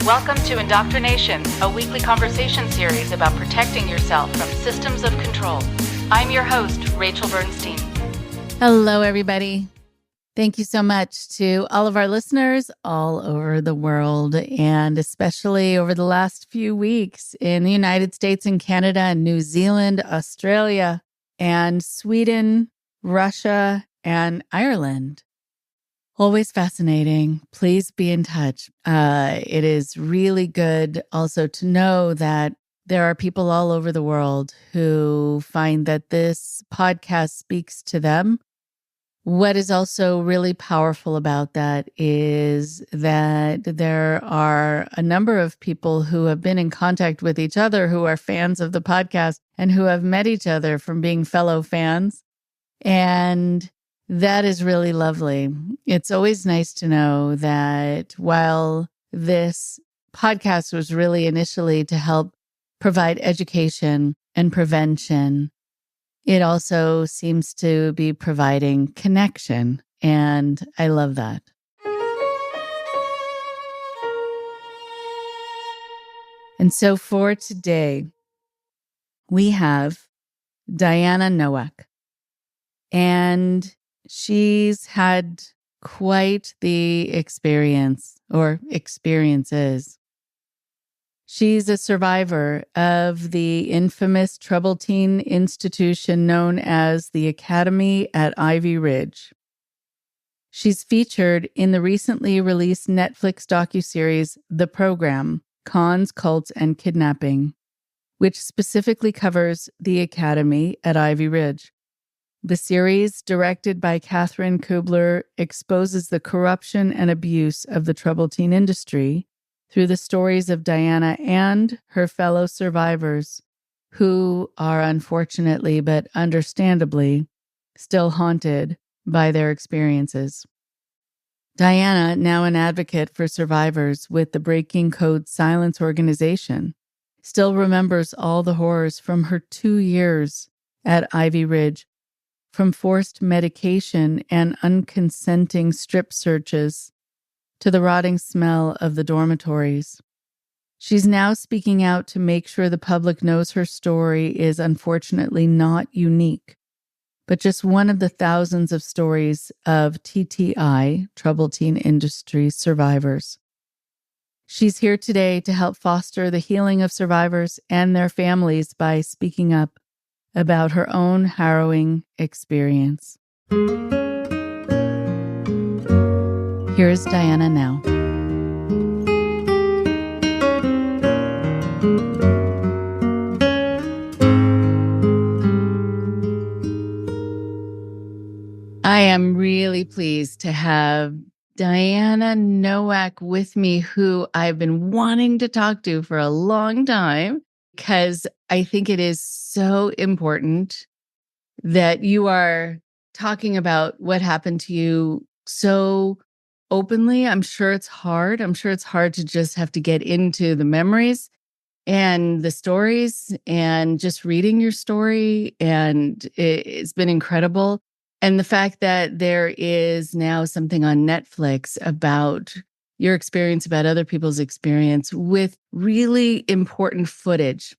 Welcome to IndoctriNation, a weekly conversation series about protecting yourself from systems of control. I'm your host, Rachel Bernstein. Hello, everybody. Thank you so much to all of our listeners all over the world, and especially over the last few weeks in the United States and Canada and New Zealand, Australia, and Sweden, Russia, and Ireland. Always fascinating. Please be in touch. It is really good also to know that there are people all over the world who find that this podcast speaks to them. What is also really powerful about that is that there are a number of people who have been in contact with each other who are fans of the podcast and who have met each other from being fellow fans. And that is really lovely. It's always nice to know that while this podcast was really initially to help provide education and prevention, it also seems to be providing connection. And I love that. And so for today, we have Diana Nowak. And she's had quite the experience or experiences. She's a survivor of the infamous troubled teen institution known as the Academy at Ivy Ridge. She's featured in the recently released Netflix docuseries The Program, Cons, Cults, and Kidnapping, which specifically covers the Academy at Ivy Ridge. The series, directed by Katherine Kubler, exposes the corruption and abuse of the troubled teen industry through the stories of Diana and her fellow survivors, who are unfortunately but understandably still haunted by their experiences. Diana, now an advocate for survivors with the Breaking Code Silence organization, still remembers all the horrors from her 2 years at Ivy Ridge, from forced medication and unconsenting strip searches to the rotting smell of the dormitories. She's now speaking out to make sure the public knows her story is unfortunately not unique, but just one of the thousands of stories of TTI, troubled teen industry survivors. She's here today to help foster the healing of survivors and their families by speaking up about her own harrowing experience. Here's Diana now. I am really pleased to have Diana Nowak with me, who I've been wanting to talk to for a long time, because I think it is so important that you are talking about what happened to you so openly. I'm sure it's hard. I'm sure it's hard to just have to get into the memories and the stories and just reading your story. And it's been incredible. And the fact that there is now something on Netflix about your experience, about other people's experience, with really important footage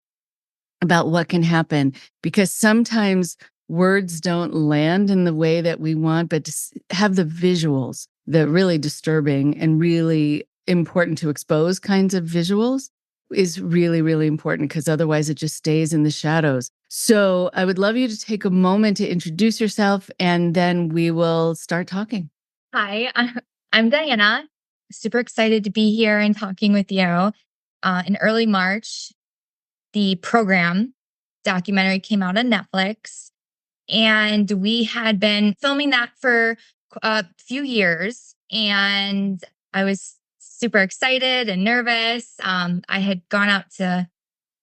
about what can happen, because sometimes words don't land in the way that we want, but to have the visuals, the really disturbing and really important to expose kinds of visuals, is really, really important, because otherwise it just stays in the shadows. So I would love you to take a moment to introduce yourself, and then we will start talking. Hi, I'm Diana. Super excited to be here and talking with you. In early March, The Program documentary came out on Netflix, and we had been filming that for a few years, and I was super excited and nervous. I had gone out to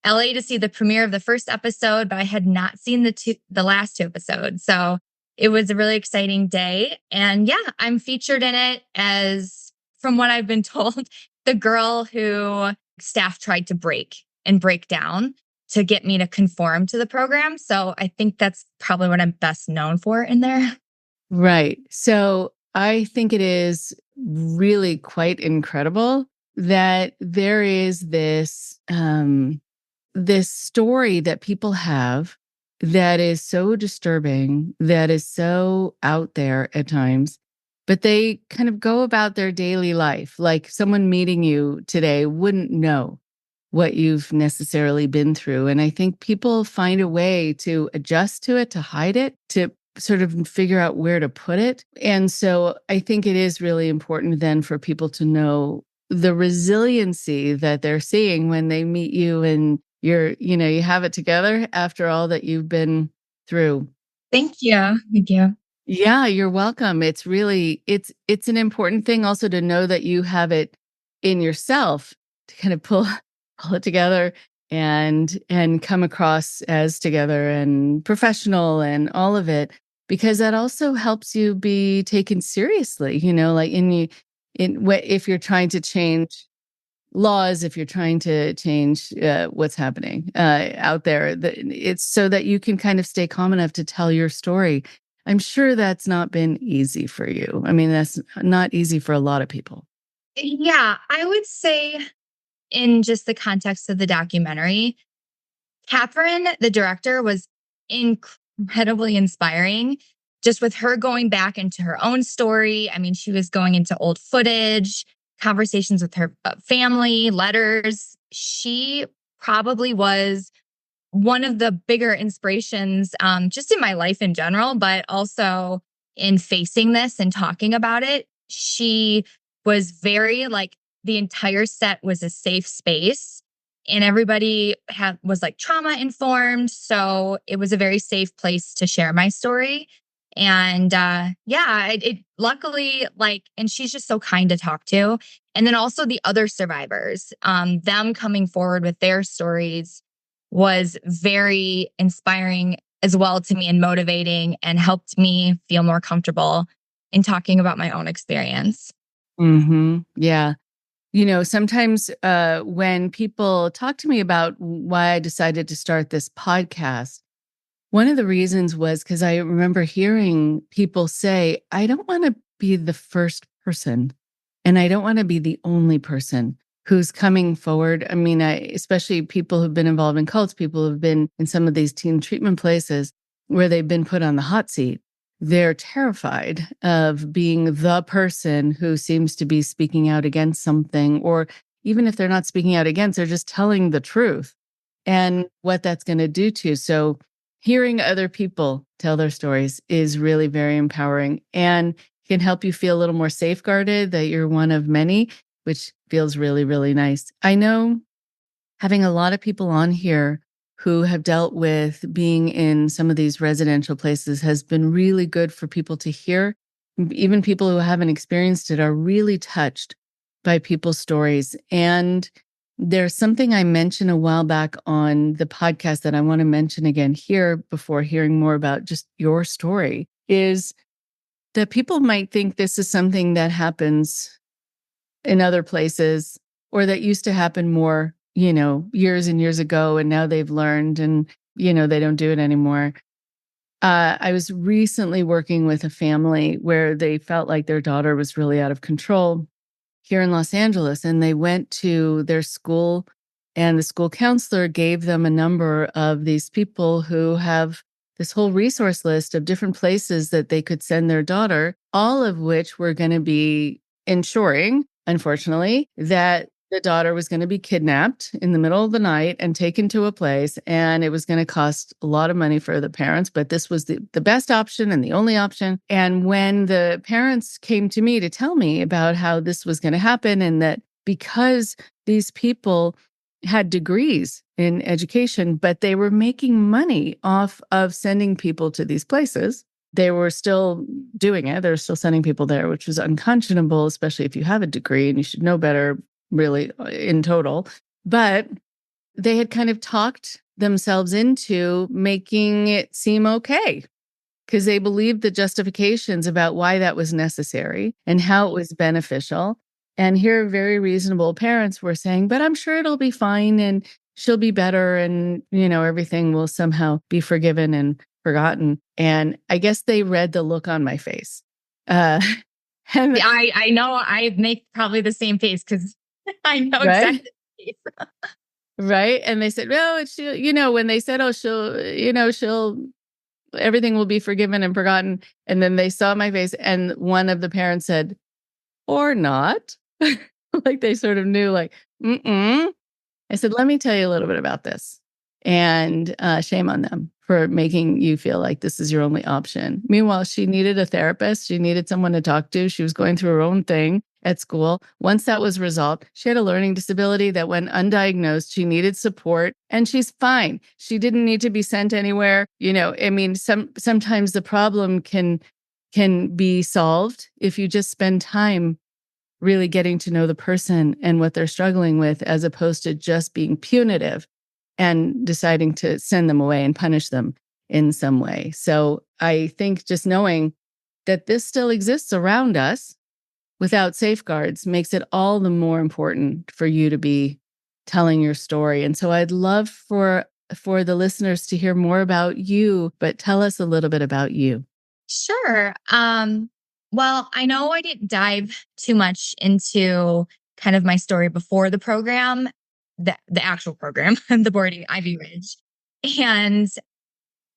LA to see the premiere of the first episode, but I had not seen the last 2 episodes. So it was a really exciting day. And yeah, I'm featured in it as, from what I've been told, the girl who staff tried to break down to get me to conform to the program. So I think that's probably what I'm best known for in there. Right. So I think it is really quite incredible that there is this story that people have that is so disturbing, that is so out there at times, but they kind of go about their daily life. Like someone meeting you today wouldn't know what you've necessarily been through. And I think people find a way to adjust to it, to hide it, to sort of figure out where to put it. And so I think it is really important then for people to know the resiliency that they're seeing when they meet you and you have it together after all that you've been through. Thank you. Thank you. Yeah, you're welcome. It's an important thing also to know that you have it in yourself to kind of pull it together and come across as together and professional and all of it, because that also helps you be taken seriously, like if you're trying to change laws, if you're trying to change what's happening out there, it's so that you can kind of stay calm enough to tell your story. I'm sure that's not been easy for you. I mean, that's not easy for a lot of people. Yeah, I would say in just the context of the documentary, Catherine, the director, was incredibly inspiring. Just with her going back into her own story. I mean, she was going into old footage, conversations with her family, letters. She probably was one of the bigger inspirations, just in my life in general, but also in facing this and talking about it. She was very like the entire set was a safe space and everybody was like trauma informed. So it was a very safe place to share my story. And yeah, it luckily like, and she's just so kind to talk to. And then also the other survivors, them coming forward with their stories was very inspiring as well to me and motivating and helped me feel more comfortable in talking about my own experience. Yeah. Sometimes when people talk to me about why I decided to start this podcast, one of the reasons was because I remember hearing people say, I don't want to be the first person and I don't want to be the only person who's coming forward. I mean, especially people who've been involved in cults, people who've been in some of these teen treatment places where they've been put on the hot seat. They're terrified of being the person who seems to be speaking out against something, or even if they're not speaking out against, they're just telling the truth and what that's going to do to you. So hearing other people tell their stories is really very empowering and can help you feel a little more safeguarded that you're one of many, which feels really, really nice. I know having a lot of people on here who have dealt with being in some of these residential places has been really good for people to hear. Even people who haven't experienced it are really touched by people's stories. And there's something I mentioned a while back on the podcast that I want to mention again here before hearing more about just your story, is that people might think this is something that happens in other places or that used to happen more, years and years ago, and now they've learned and, they don't do it anymore. I was recently working with a family where they felt like their daughter was really out of control here in Los Angeles, and they went to their school, and the school counselor gave them a number of these people who have this whole resource list of different places that they could send their daughter, all of which were going to be ensuring, unfortunately, that the daughter was going to be kidnapped in the middle of the night and taken to a place, and it was going to cost a lot of money for the parents, but this was the best option and the only option. And when the parents came to me to tell me about how this was going to happen, and that because these people had degrees in education, but they were making money off of sending people to these places, they were still doing it. They were still sending people there, which was unconscionable, especially if you have a degree and you should know better, really, in total. But they had kind of talked themselves into making it seem okay because they believed the justifications about why that was necessary and how it was beneficial. And here, very reasonable parents were saying, but I'm sure it'll be fine and she'll be better and, everything will somehow be forgiven and forgotten. And I guess they read the look on my face. And I know I make probably the same face because I know Right? exactly. Right? And they said, "No, it's when they said, 'Oh, she'll everything will be forgiven and forgotten.'" And then they saw my face and one of the parents said, "Or not." Like they sort of knew like, "Mm-mm." I said, "Let me tell you a little bit about this." And shame on them for making you feel like this is your only option. Meanwhile, she needed a therapist. She needed someone to talk to. She was going through her own thing at school. Once that was resolved, she had a learning disability that went undiagnosed. She needed support and she's fine. She didn't need to be sent anywhere. I mean, sometimes the problem can be solved if you just spend time really getting to know the person and what they're struggling with, as opposed to just being punitive and deciding to send them away and punish them in some way. So I think just knowing that this still exists around us without safeguards makes it all the more important for you to be telling your story. And so I'd love for the listeners to hear more about you, but tell us a little bit about you. Sure. Well, I know I didn't dive too much into kind of my story before the program, the actual program, the boarding Ivy Ridge. And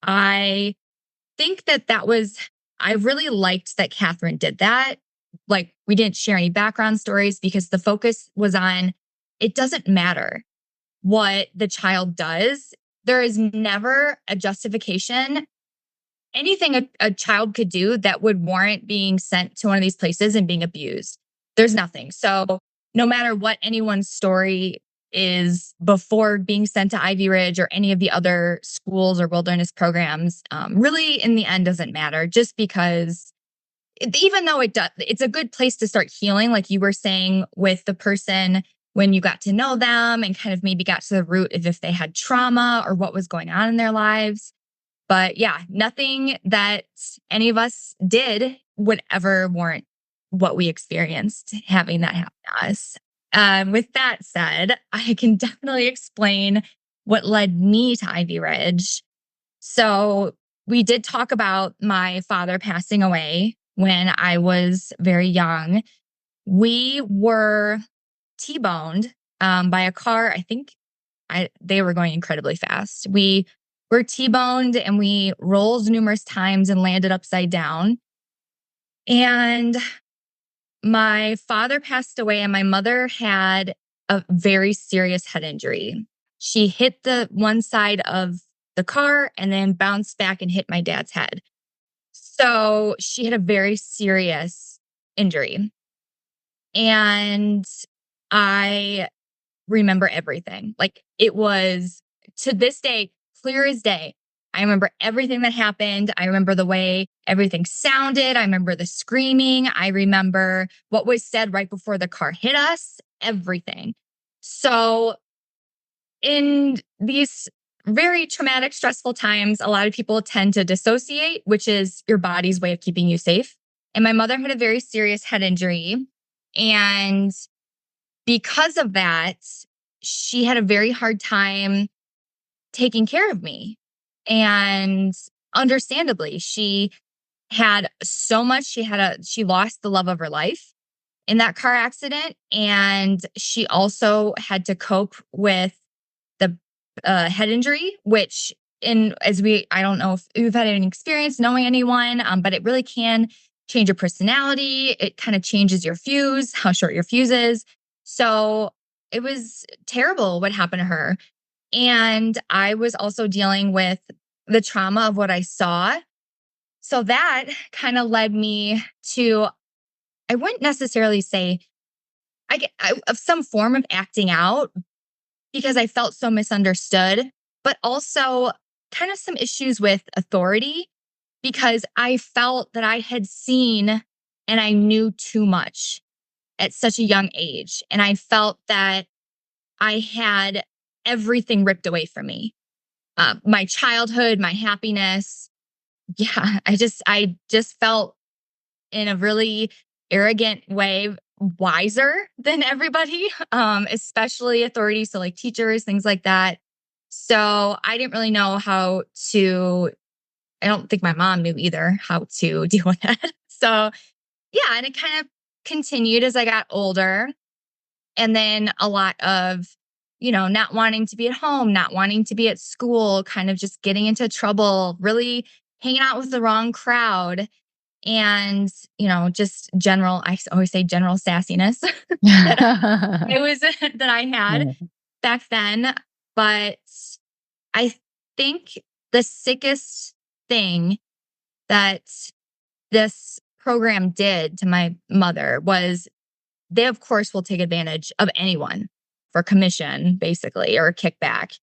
I think that was, I really liked that Katherine did that. Like, we didn't share any background stories because the focus was on it doesn't matter what the child does. There is never a justification, anything a child could do that would warrant being sent to one of these places and being abused. There's nothing. So, no matter what anyone's story is before being sent to Ivy Ridge or any of the other schools or wilderness programs, really in the end doesn't matter, just because even though it's a good place to start healing, like you were saying with the person when you got to know them and kind of maybe got to the root of if they had trauma or what was going on in their lives. But yeah, nothing that any of us did would ever warrant what we experienced having that happen to us. With that said, I can definitely explain what led me to Ivy Ridge. So, we did talk about my father passing away when I was very young. We were T-boned by a car. I think they were going incredibly fast. We were T-boned and we rolled numerous times and landed upside down. And my father passed away, and my mother had a very serious head injury. She hit the one side of the car and then bounced back and hit my dad's head. So she had a very serious injury. And I remember everything. Like, it was, to this day, clear as day. I remember everything that happened. I remember the way everything sounded. I remember the screaming. I remember what was said right before the car hit us, everything. So, in these very traumatic, stressful times, a lot of people tend to dissociate, which is your body's way of keeping you safe. And my mother had a very serious head injury. And because of that, she had a very hard time taking care of me. And understandably, she had so much, she lost the love of her life in that car accident. And she also had to cope with the head injury, which I don't know if you've had any experience knowing anyone, but it really can change your personality. It kind of changes your fuse, how short your fuse is. So it was terrible what happened to her. And I was also dealing with the trauma of what I saw. So that kind of led me to, I wouldn't necessarily say of some form of acting out, because I felt so misunderstood, but also kind of some issues with authority, because I felt that I had seen and I knew too much at such a young age. And I felt that I had everything ripped away from me. My childhood, my happiness. Yeah, I just felt in a really arrogant way wiser than everybody, especially authorities, so like teachers, things like that. So I didn't really know how to, I don't think my mom knew either how to deal with that. So yeah, and it kind of continued as I got older. And then a lot of, not wanting to be at home, not wanting to be at school, kind of just getting into trouble, really hanging out with the wrong crowd. And, just general, I always say general sassiness that I was, that I had back then. But I think the sickest thing that this program did to my mother was they, of course, will take advantage of anyone for commission, basically, or a kickback.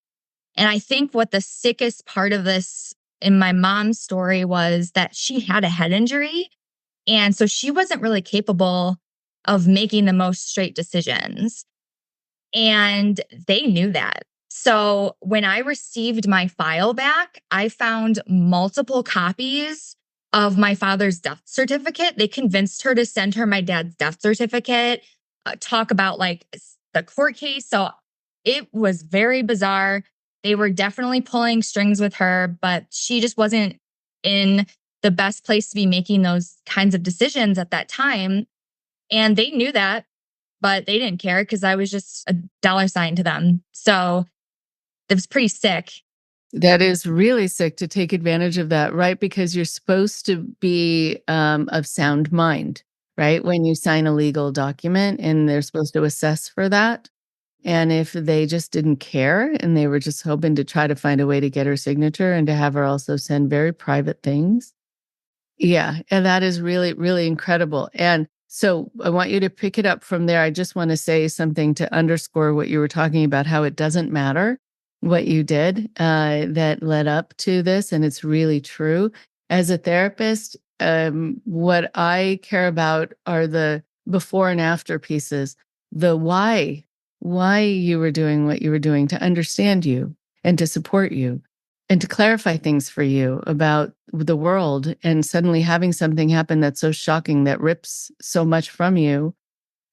And I think what the sickest part of this in my mom's story was that she had a head injury. And so she wasn't really capable of making the most straight decisions. And they knew that. So when I received my file back, I found multiple copies of my father's death certificate. They convinced her to send her my dad's death certificate, talk about like the court case. So it was very bizarre. They were definitely pulling strings with her, but she just wasn't in the best place to be making those kinds of decisions at that time. And they knew that, but they didn't care because I was just a dollar sign to them. So it was pretty sick. That is really sick to take advantage of that, right? Because you're supposed to be of sound mind, right? When you sign a legal document and they're supposed to assess for that. And if they just didn't care and they were just hoping to try to find a way to get her signature and to have her also send very private things. Yeah. And that is really, really incredible. And so I want you to pick it up from there. I just want to say something to underscore what you were talking about, how it doesn't matter what you did that led up to this. And it's really true. As a therapist, what I care about are the before and after pieces, the why you were doing what you were doing, to understand you and to support you and to clarify things for you about the world. And suddenly having something happen that's so shocking that rips so much from you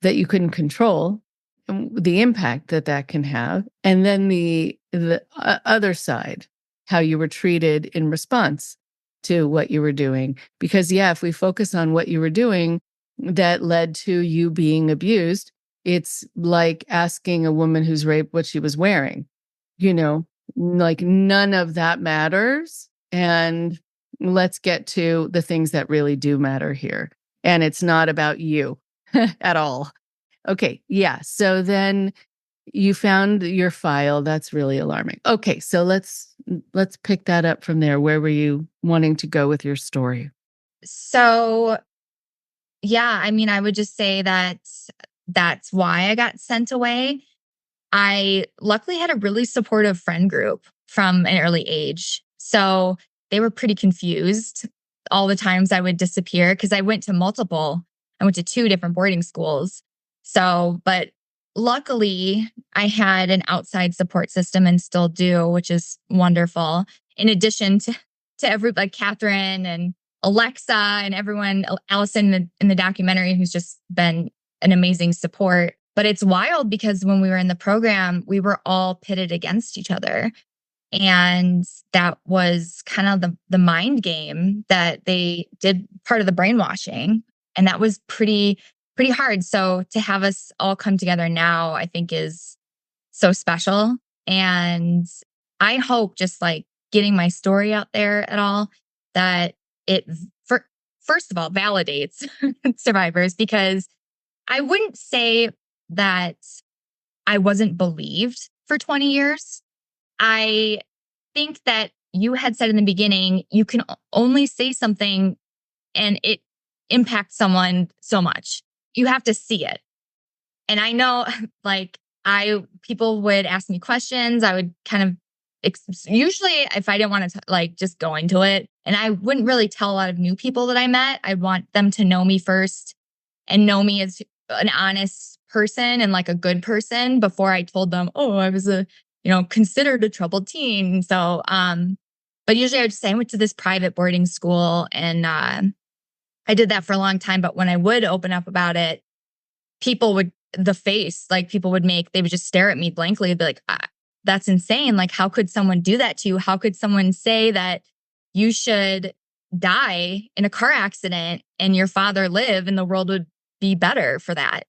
that you couldn't control, the impact that that can have. And then the other side, how you were treated in response to what you were doing. Because yeah, if we focus on what you were doing that led to you being abused, it's like asking a woman who's raped what she was wearing, like none of that matters. And let's get to the things that really do matter here. And it's not about you at all. Okay. Yeah. So then you found your file. That's really alarming. Okay. So let's pick that up from there. Where were you wanting to go with your story? So, yeah, I mean, I would just say that that's why I got sent away. I luckily had a really supportive friend group from an early age. So they were pretty confused all the times I would disappear because I went to 2 different boarding schools. So, but luckily I had an outside support system and still do, which is wonderful. In addition to everybody, like Katherine and Alexa and everyone, Allison in the documentary, who's just been an amazing support. But it's wild because when we were in the program, we were all pitted against each other. And that was kind of the mind game that they did, part of the brainwashing. And that was pretty hard. So to have us all come together now, I think is so special. And I hope just like getting my story out there at all, that it, first of all, validates survivors, because I wouldn't say that I wasn't believed for 20 years. I think that you had said in the beginning, you can only say something and it impacts someone so much. You have to see it. And I know like people would ask me questions. I would kind of usually if I didn't want to like just go into it, and I wouldn't really tell a lot of new people that I met. I'd want them to know me first and know me as an honest person and like a good person before I told them, oh, I was considered a troubled teen. So, but usually I would just say I went to this private boarding school, and I did that for a long time. But when I would open up about it, people would they would just stare at me blankly. They'd be like, that's insane. Like, how could someone do that to you? How could someone say that you should die in a car accident and your father live and the world would be better for that?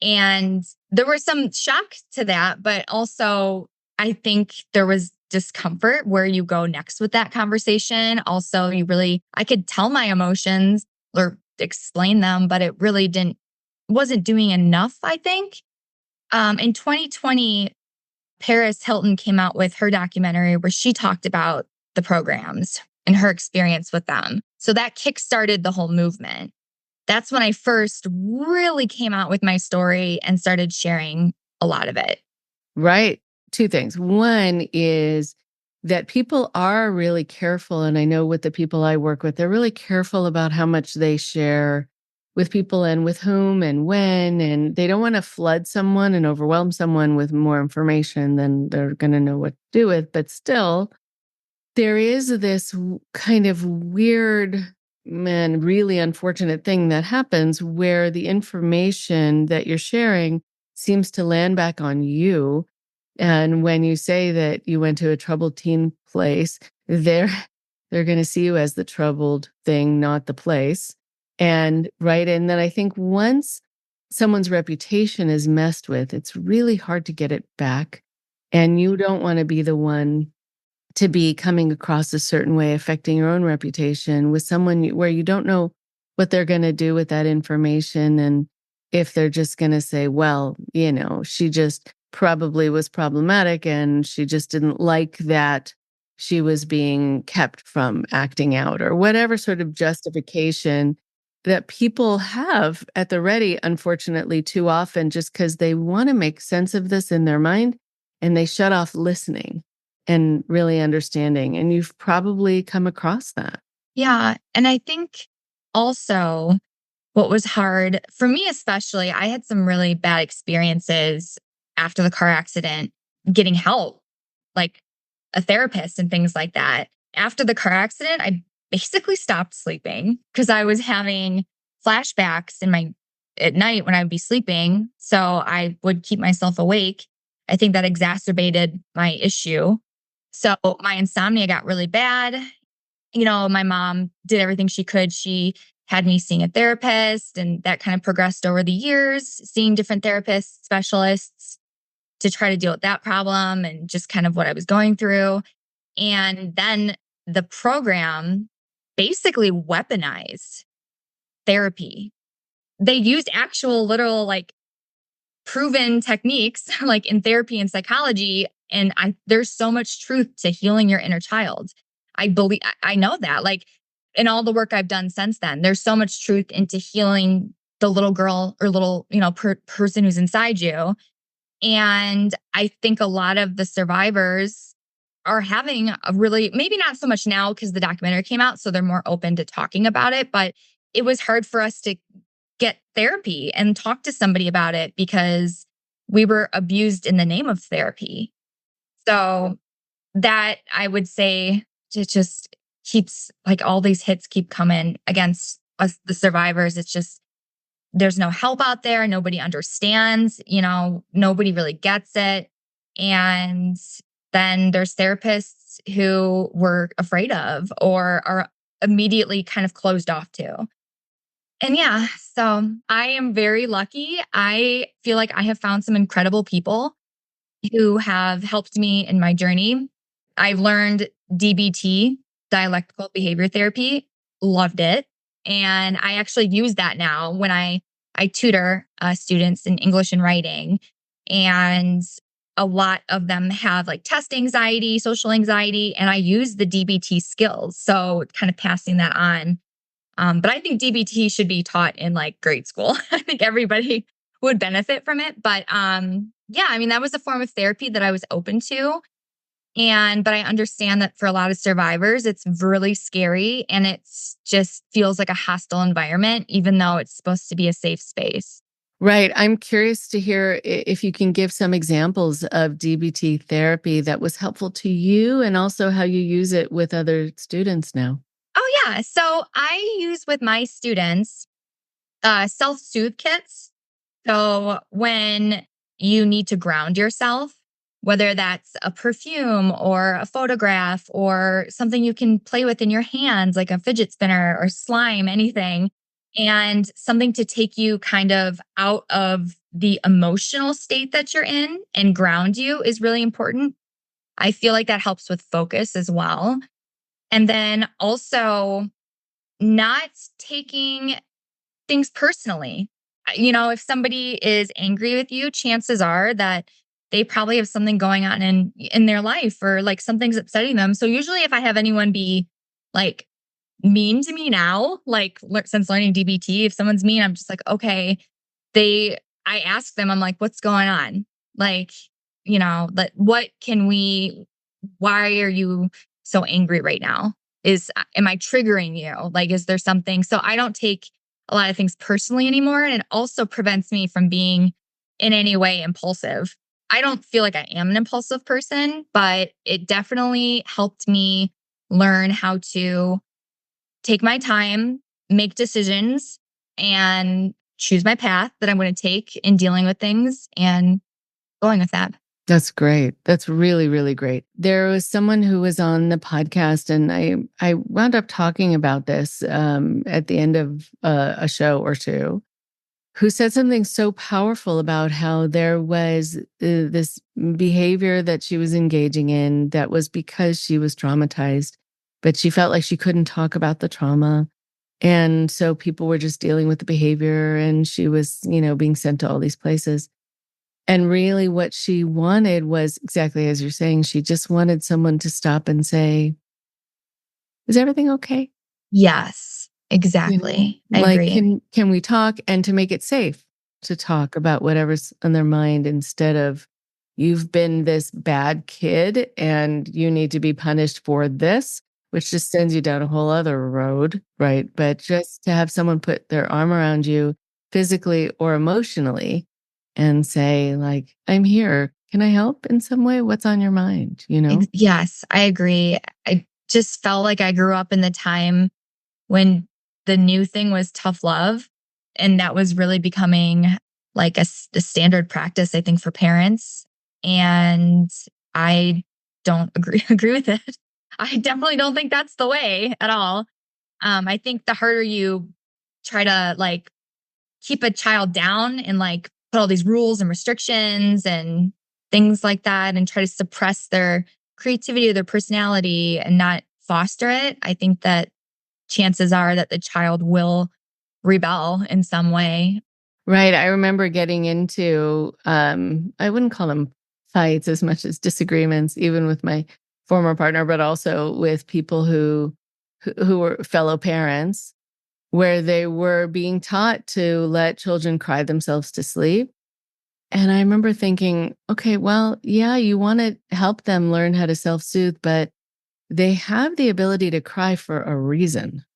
And there was some shock to that, but also I think there was discomfort where you go next with that conversation. Also, I could tell my emotions or explain them, but it really wasn't doing enough, I think. In 2020, Paris Hilton came out with her documentary where she talked about the programs and her experience with them. So that kickstarted the whole movement. That's when I first really came out with my story and started sharing a lot of it. Right. Two things. One is that people are really careful. And I know with the people I work with, they're really careful about how much they share with people and with whom and when. And they don't want to flood someone and overwhelm someone with more information than they're going to know what to do with. But still, there is this kind of weird and really unfortunate thing that happens where the information that you're sharing seems to land back on you. And when you say that you went to a troubled teen place, they're they're going to see you as the troubled thing, not the place. And right. And then I think once someone's reputation is messed with, it's really hard to get it back. And you don't want to be the one to be coming across a certain way, affecting your own reputation with someone where you don't know what they're going to do with that information. And if they're just going to say, well, she just probably was problematic and she just didn't like that she was being kept from acting out or whatever sort of justification that people have at the ready, unfortunately, too often, just because they want to make sense of this in their mind and they shut off listening and really understanding. And you've probably come across that. Yeah. And I think also what was hard for me, especially, I had some really bad experiences after the car accident getting help, like a therapist and things like that. After the car accident, I basically stopped sleeping because I was having flashbacks at night when I would be sleeping. So I would keep myself awake. I think that exacerbated my issue. So my insomnia got really bad. My mom did everything she could. She had me seeing a therapist, and that kind of progressed over the years, seeing different therapists, specialists to try to deal with that problem and just kind of what I was going through. And then the program basically weaponized therapy. They used actual literal proven techniques like in therapy and psychology. And there's so much truth to healing your inner child. I know that in all the work I've done since then, there's so much truth into healing the little girl or little, person who's inside you. And I think a lot of the survivors are having a really, maybe not so much now because the documentary came out, so they're more open to talking about it. But it was hard for us to get therapy and talk to somebody about it because we were abused in the name of therapy. So that I would say it just keeps all these hits keep coming against us, the survivors. It's just, there's no help out there. Nobody understands, nobody really gets it. And then there's therapists who we're afraid of or are immediately kind of closed off to. And yeah, so I am very lucky. I feel like I have found some incredible people who have helped me in my journey. I've learned DBT, dialectical behavior therapy, loved it. And I actually use that now when I tutor students in English and writing. And a lot of them have test anxiety, social anxiety, and I use the DBT skills. So kind of passing that on. But I think DBT should be taught in grade school. I think everybody would benefit from it. But yeah, I mean, that was a form of therapy that I was open to. But I understand that for a lot of survivors, it's really scary and it's just feels like a hostile environment, even though it's supposed to be a safe space. Right. I'm curious to hear if you can give some examples of DBT therapy that was helpful to you and also how you use it with other students now. Oh, yeah. So I use with my students self-soothe kits. So when you need to ground yourself, whether that's a perfume or a photograph or something you can play with in your hands, like a fidget spinner or slime, anything, and something to take you kind of out of the emotional state that you're in and ground you is really important. I feel like that helps with focus as well. And then also not taking things personally. If somebody is angry with you, chances are that they probably have something going on in their life, or like something's upsetting them. So usually if I have anyone be like mean to me now, like since learning DBT, if someone's mean, I'm just like, okay, I ask them, I'm like, what's going on? Like, what can why are you so angry right now? Am I triggering you? Like, is there something? So I don't take a lot of things personally anymore. And it also prevents me from being in any way impulsive. I don't feel like I am an impulsive person, but it definitely helped me learn how to take my time, make decisions, and choose my path that I'm going to take in dealing with things and going with that. That's great. That's really, really great. There was someone who was on the podcast, and I wound up talking about this at the end of a show or two, who said something so powerful about how there was this behavior that she was engaging in that was because she was traumatized, but she felt like she couldn't talk about the trauma. And so people were just dealing with the behavior, and she was, being sent to all these places. And really, what she wanted was exactly as you're saying, she just wanted someone to stop and say, "Is everything okay?" Yes, exactly. I Like, agree. can we talk, and to make it safe to talk about whatever's on their mind, instead of, you've been this bad kid and you need to be punished for this, which just sends you down a whole other road, right? But just to have someone put their arm around you physically or emotionally and say, like, "I'm here. Can I help in some way? What's on your mind?" Yes, I agree. I just felt like I grew up in the time when the new thing was tough love. And that was really becoming like a standard practice, I think, for parents. And I don't agree with it. I definitely don't think that's the way at all. I think the harder you try to like keep a child down and like put all these rules and restrictions and things like that and try to suppress their creativity or their personality and not foster it, I think that chances are that the child will rebel in some way. Right. I remember getting into, I wouldn't call them fights as much as disagreements, even with my former partner, but also with people who were fellow parents, where they were being taught to let children cry themselves to sleep. And I remember thinking, okay, well, yeah, you want to help them learn how to self-soothe, but they have the ability to cry for a reason.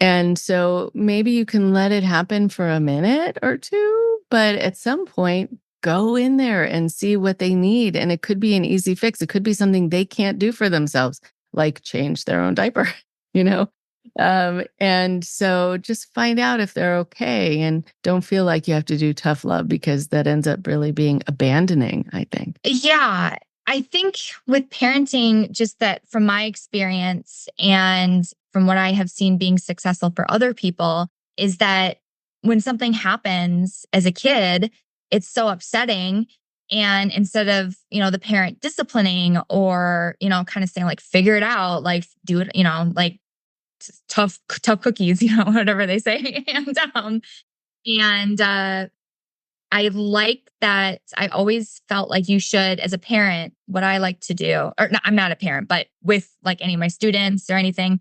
And so maybe you can let it happen for a minute or two, but at some point, go in there and see what they need. And it could be an easy fix. It could be something they can't do for themselves, like change their own diaper, you know? And so just find out if they're okay, and don't feel like you have to do tough love, because that ends up really being abandoning, I think. Yeah. I think with parenting, just that from my experience and from what I have seen being successful for other people, is that when something happens as a kid, it's so upsetting. And instead of, the parent disciplining or, kind of saying like, figure it out, like do it, like tough cookies, whatever they say. And I like that. I always felt like you should, as a parent, what I like to do, or no, I'm not a parent, but with like any of my students or anything,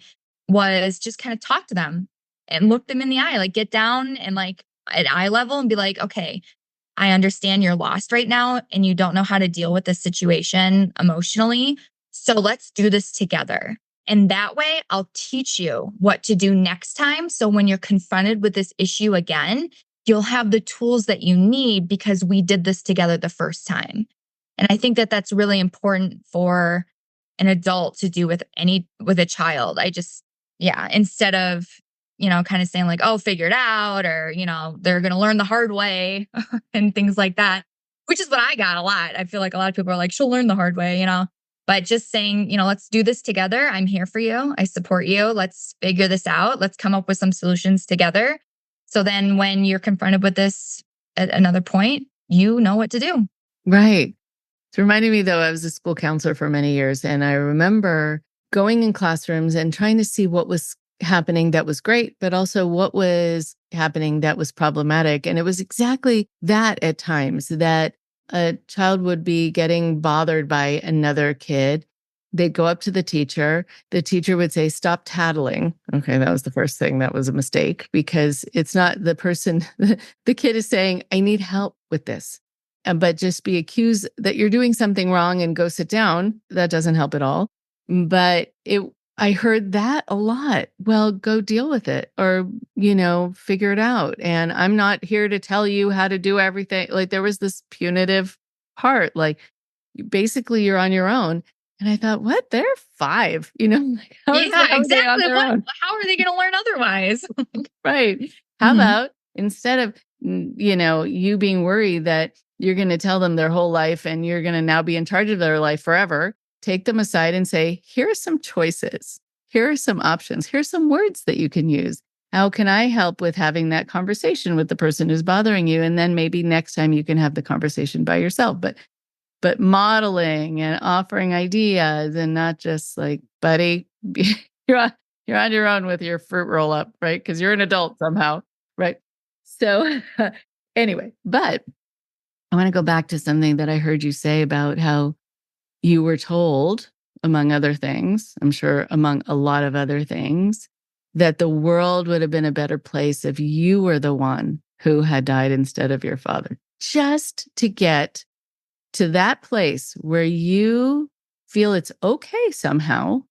was just kind of talk to them and look them in the eye, like get down and like at eye level and be like, okay, I understand you're lost right now and you don't know how to deal with this situation emotionally. So let's do this together. And that way I'll teach you what to do next time. So when you're confronted with this issue again, you'll have the tools that you need because we did this together the first time. And I think that that's really important for an adult to do with a child. Yeah, instead of, kind of saying like, oh, figure it out, or, they're going to learn the hard way and things like that, which is what I got a lot. I feel like a lot of people are like, she'll learn the hard way, but just saying, let's do this together. I'm here for you. I support you. Let's figure this out. Let's come up with some solutions together. So then when you're confronted with this at another point, you know what to do. Right. It's reminding me, though, I was a school counselor for many years, and I remember going in classrooms and trying to see what was happening that was great, but also what was happening that was problematic. And it was exactly that at times that a child would be getting bothered by another kid. They'd go up to the teacher. The teacher would say, "Stop tattling." Okay, that was the first thing. That was a mistake because it's not the person, the kid is saying, "I need help with this." But just be accused that you're doing something wrong and go sit down. That doesn't help at all. But I heard that a lot. Well, go deal with it or, figure it out. And I'm not here to tell you how to do everything. Like there was this punitive part, like basically you're on your own. And I thought, what? They're 5, like, Yeah, how are they on exactly. their own? How are they going to learn otherwise? Right. How Mhm. about instead of, you being worried that you're going to tell them their whole life and you're going to now be in charge of their life forever, take them aside and say, here are some choices. Here are some options. Here's some words that you can use. How can I help with having that conversation with the person who's bothering you? And then maybe next time you can have the conversation by yourself. But modeling and offering ideas and not just like, buddy, you're on, you're on your own with your fruit roll up, right? Because you're an adult somehow, right? So anyway, but I want to go back to something that I heard you say about how you were told, among other things, I'm sure among a lot of other things, that the world would have been a better place if you were the one who had died instead of your father. Just to get to that place where you feel it's okay somehow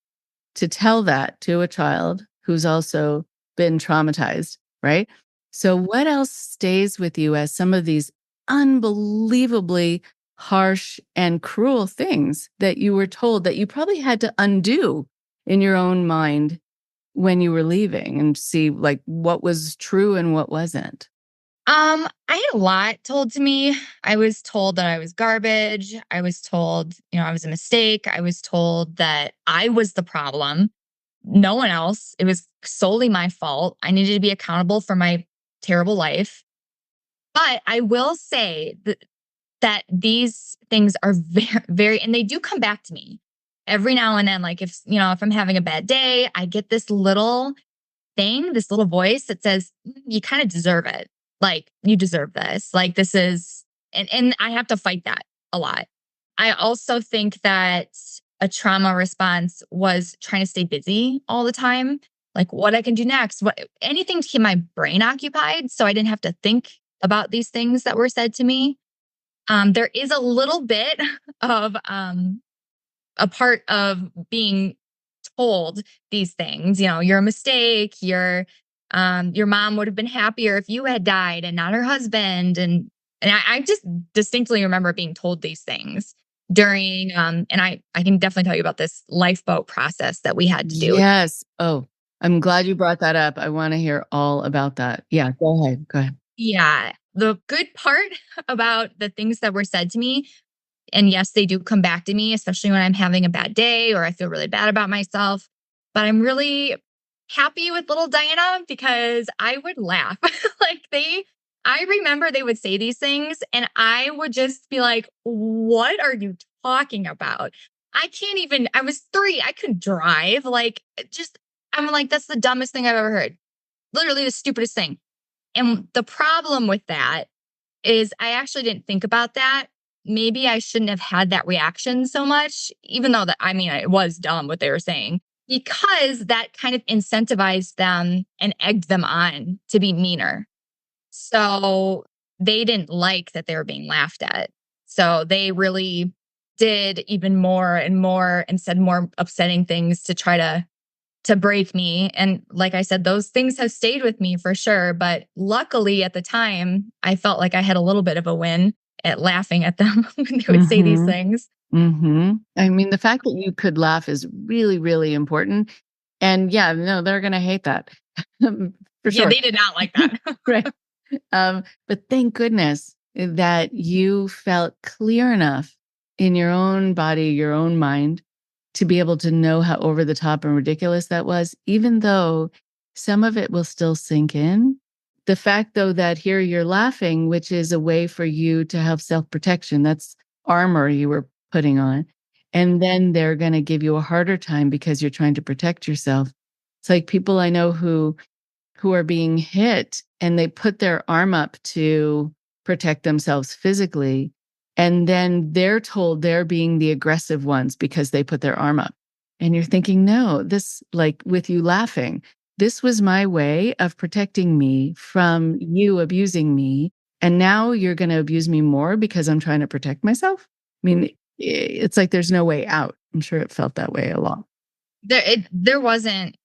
to tell that to a child who's also been traumatized, right? So, what else stays with you as some of these unbelievably harsh and cruel things that you were told that you probably had to undo in your own mind when you were leaving and see like what was true and what wasn't? I had a lot told to me. I was told that I was garbage. I was told, I was a mistake. I was told that I was the problem, no one else. It was solely my fault. I needed to be accountable for my terrible life. But I will say that these things are very, very, and they do come back to me every now and then. Like if I'm having a bad day, I get this little thing, this little voice that says, you kind of deserve it. Like, you deserve this. Like, this is, and I have to fight that a lot. I also think that a trauma response was trying to stay busy all the time. Like, what I can do next, anything to keep my brain occupied. So I didn't have to think about these things that were said to me. There is a little bit of a part of being told these things. You're a mistake. Your mom would have been happier if you had died and not her husband. And I just distinctly remember being told these things during and I can definitely tell you about this lifeboat process that we had to do. Yes. Oh, I'm glad you brought that up. I want to hear all about that. Yeah, go ahead. Go ahead. Yeah. The good part about the things that were said to me, and yes, they do come back to me, especially when I'm having a bad day or I feel really bad about myself. But I'm really happy with little Diana because I would laugh. I remember they would say these things and I would just be like, what are you talking about? I was 3, I couldn't drive. I'm like, that's the dumbest thing I've ever heard. Literally the stupidest thing. And the problem with that is I actually didn't think about that. Maybe I shouldn't have had that reaction so much, even though it was dumb what they were saying, because that kind of incentivized them and egged them on to be meaner. So they didn't like that they were being laughed at. So they really did even more and more and said more upsetting things to try to break me. And like I said, those things have stayed with me for sure. But luckily at the time, I felt like I had a little bit of a win at laughing at them when they would say these things. I mean, the fact that you could laugh is really, really important. And yeah, no, they're going to hate that for Yeah, sure. they did not like that. Right. But thank goodness that you felt clear enough in your own body, your own mind, to be able to know how over the top and ridiculous that was, even though some of it will still sink in. the fact, though, that here you're laughing, which is a way for you to have self-protection, that's armor you were putting on. And then they're going to give you a harder time because you're trying to protect yourself. It's like people I know who are being hit and they put their arm up to protect themselves physically. And then they're told they're being the aggressive ones because they put their arm up. And you're thinking, no, this, like with you laughing, this was my way of protecting me from you abusing me. And now you're going to abuse me more because I'm trying to protect myself. I mean, it's like there's no way out. I'm sure it felt that way a lot. There wasn't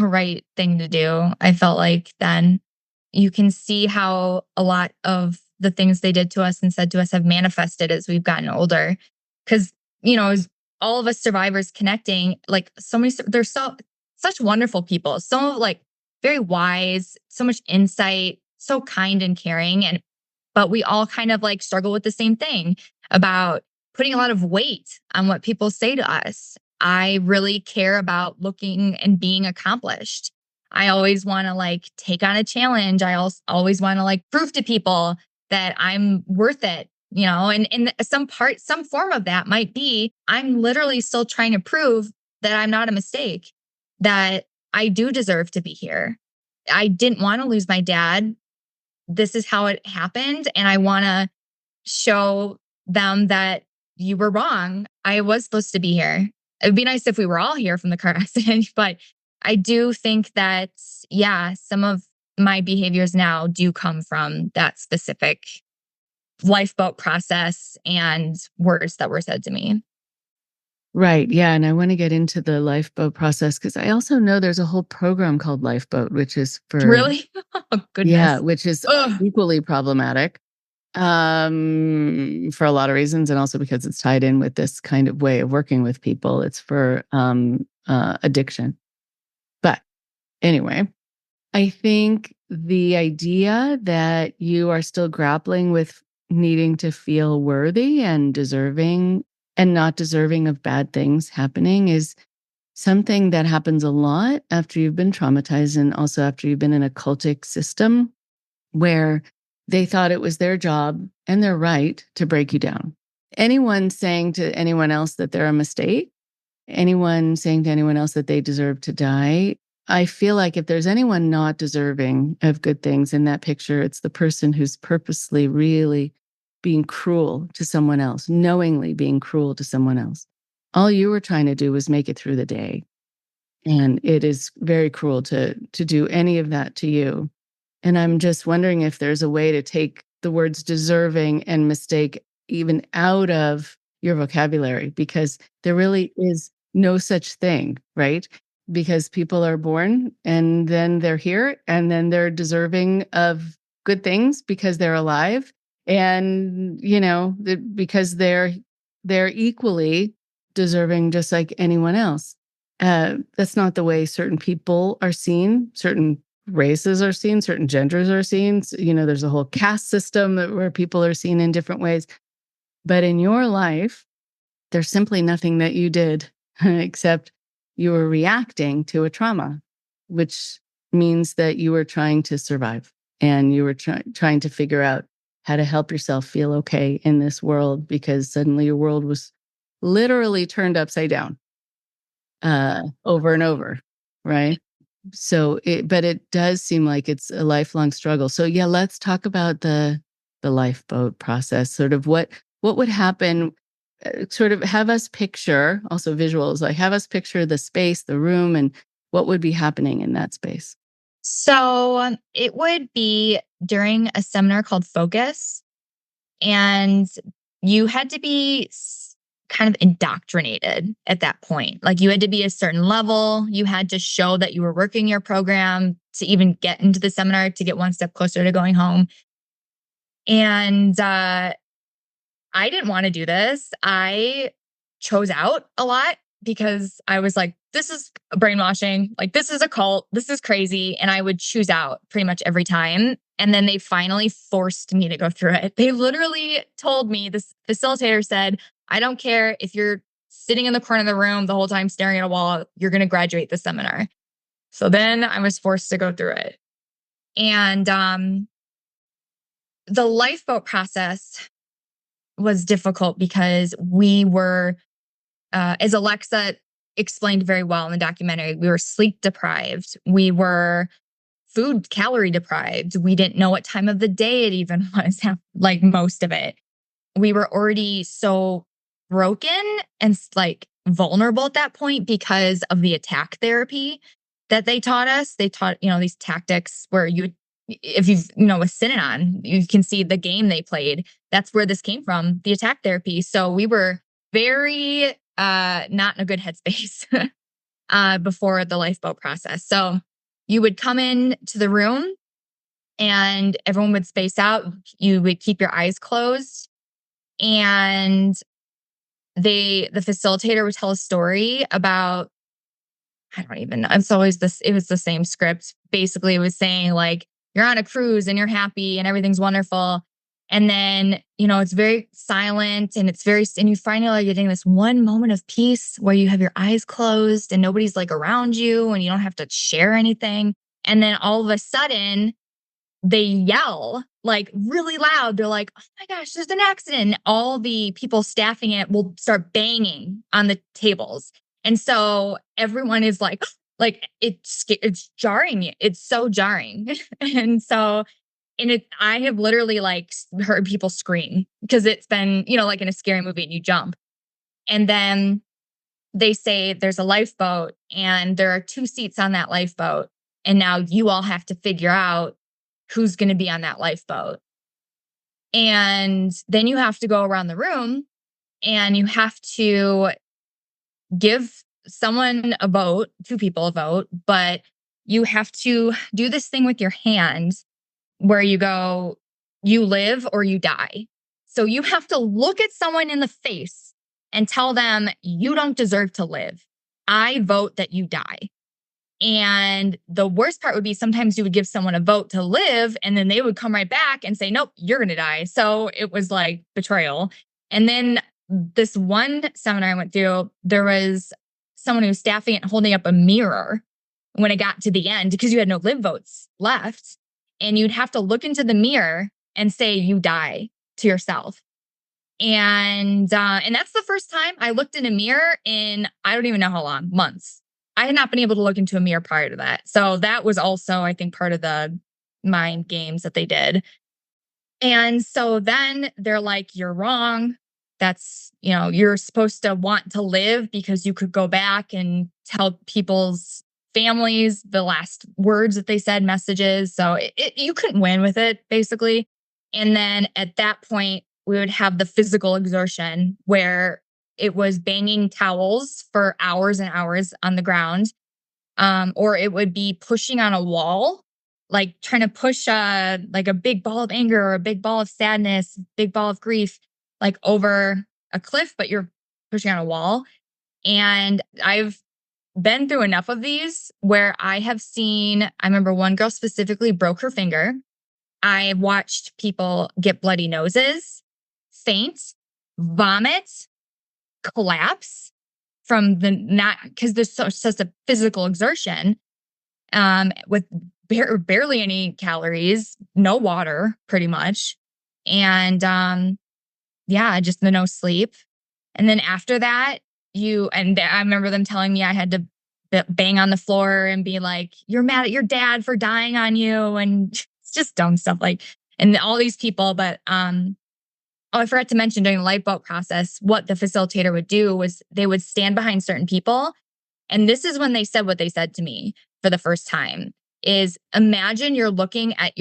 a right thing to do. I felt like then you can see how a lot of the things they did to us and said to us have manifested as we've gotten older. Because, as all of us survivors connecting, like so many, there's such wonderful people, so like very wise, so much insight, so kind and caring. But we all kind of like struggle with the same thing about putting a lot of weight on what people say to us. I really care about looking and being accomplished. I always want to like take on a challenge. I also always want to like prove to people that I'm worth it, and some form of that might be I'm literally still trying to prove that I'm not a mistake, that I do deserve to be here. I didn't want to lose my dad. This is how it happened. And I want to show them that you were wrong. I was supposed to be here. It would be nice if we were all here from the car accident, but I do think that, some of my behaviors now do come from that specific lifeboat process and words that were said to me. Right. Yeah. And I want to get into the lifeboat process because I also know there's a whole program called Lifeboat, which is for Really? Oh, goodness. Yeah, which is Ugh. equally problematic for a lot of reasons, and also because it's tied in with this kind of way of working with people. It's for addiction. But anyway, I think the idea that you are still grappling with needing to feel worthy and deserving and not deserving of bad things happening is something that happens a lot after you've been traumatized and also after you've been in a cultic system where they thought it was their job and their right to break you down. Anyone saying to anyone else that they're a mistake, anyone saying to anyone else that they deserve to die, I feel like if there's anyone not deserving of good things in that picture, it's the person who's purposely really being cruel to someone else, knowingly being cruel to someone else. All you were trying to do was make it through the day. And it is very cruel to do any of that to you. And I'm just wondering if there's a way to take the words deserving and mistake even out of your vocabulary, because there really is no such thing, right? Because people are born and then they're here and then they're deserving of good things because they're alive. And, because they're equally deserving just like anyone else. That's not the way certain people are seen, certain races are seen, certain genders are seen. There's a whole caste system where people are seen in different ways. But in your life, there's simply nothing that you did except you were reacting to a trauma, which means that you were trying to survive and you were trying to figure out how to help yourself feel okay in this world, because suddenly your world was literally turned upside down over and over, right? So, but it does seem like it's a lifelong struggle. So, yeah, let's talk about the lifeboat process. Sort of what would happen. Sort of have us picture, also visuals, like have us picture the space, the room, and what would be happening in that space. So it would be during a seminar called Focus, and you had to be kind of indoctrinated at that point. Like you had to be a certain level. You had to show that you were working your program to even get into the seminar, to get one step closer to going home. And I didn't want to do this. I chose out a lot because I was like, this is brainwashing. Like, this is a cult. This is crazy. And I would choose out pretty much every time. And then they finally forced me to go through it. They literally told me, this facilitator said, I don't care if you're sitting in the corner of the room the whole time staring at a wall, you're going to graduate the seminar. So then I was forced to go through it. And the lifeboat process was difficult because we were, as Alexa explained very well in the documentary, we were sleep deprived. We were food calorie deprived. We didn't know what time of the day it even was, like most of it. We were already so broken and like vulnerable at that point because of the attack therapy that they taught us. They taught, these tactics where if you've, with Synanon, you can see the game they played. That's where this came from, the attack therapy. So we were very not in a good headspace before the lifeboat process. So you would come in to the room and everyone would space out. You would keep your eyes closed, and the facilitator would tell a story about, I don't even know. It's always this. It was the same script. Basically, it was saying like, you're on a cruise and you're happy and everything's wonderful. And then, it's very silent and and you finally are getting this one moment of peace where you have your eyes closed and nobody's like around you and you don't have to share anything. And then all of a sudden they yell like really loud. They're like, oh my gosh, there's an accident. All the people staffing it will start banging on the tables. And so everyone is like it's jarring. It's so jarring. And so, I have literally like heard people scream because it's been, like in a scary movie and you jump. And then they say there's a lifeboat and there are 2 seats on that lifeboat. And now you all have to figure out who's going to be on that lifeboat. And then you have to go around the room and you have to give someone a vote, 2 people a vote, but you have to do this thing with your hand where you go, you live or you die. So you have to look at someone in the face and tell them, you don't deserve to live. I vote that you die. And the worst part would be sometimes you would give someone a vote to live and then they would come right back and say, nope, you're going to die. So it was like betrayal. And then this one seminar I went through, there was someone who was staffing it holding up a mirror when it got to the end because you had no live votes left. And you'd have to look into the mirror and say, you die to yourself. And that's the first time I looked in a mirror in, I don't even know how long, months. I had not been able to look into a mirror prior to that. So that was also, I think, part of the mind games that they did. And so then they're like, you're wrong. That's, you're supposed to want to live because you could go back and tell people's families the last words that they said, messages. So you couldn't win with it, basically. And then at that point, we would have the physical exertion where it was banging towels for hours and hours on the ground. Or it would be pushing on a wall, like trying to push like a big ball of anger or a big ball of sadness, big ball of grief, like over a cliff, but you're pushing on a wall. And I've been through enough of these where I have seen, I remember one girl specifically broke her finger. I watched people get bloody noses, faint, vomit, collapse from because there's such a physical exertion with barely any calories, no water, pretty much. And just the no sleep. And then after that, I remember them telling me I had to bang on the floor and be like, you're mad at your dad for dying on you. And it's just dumb stuff and all these people. But I forgot to mention during the lifeboat process, what the facilitator would do was they would stand behind certain people. And this is when they said what they said to me for the first time is imagine you're looking at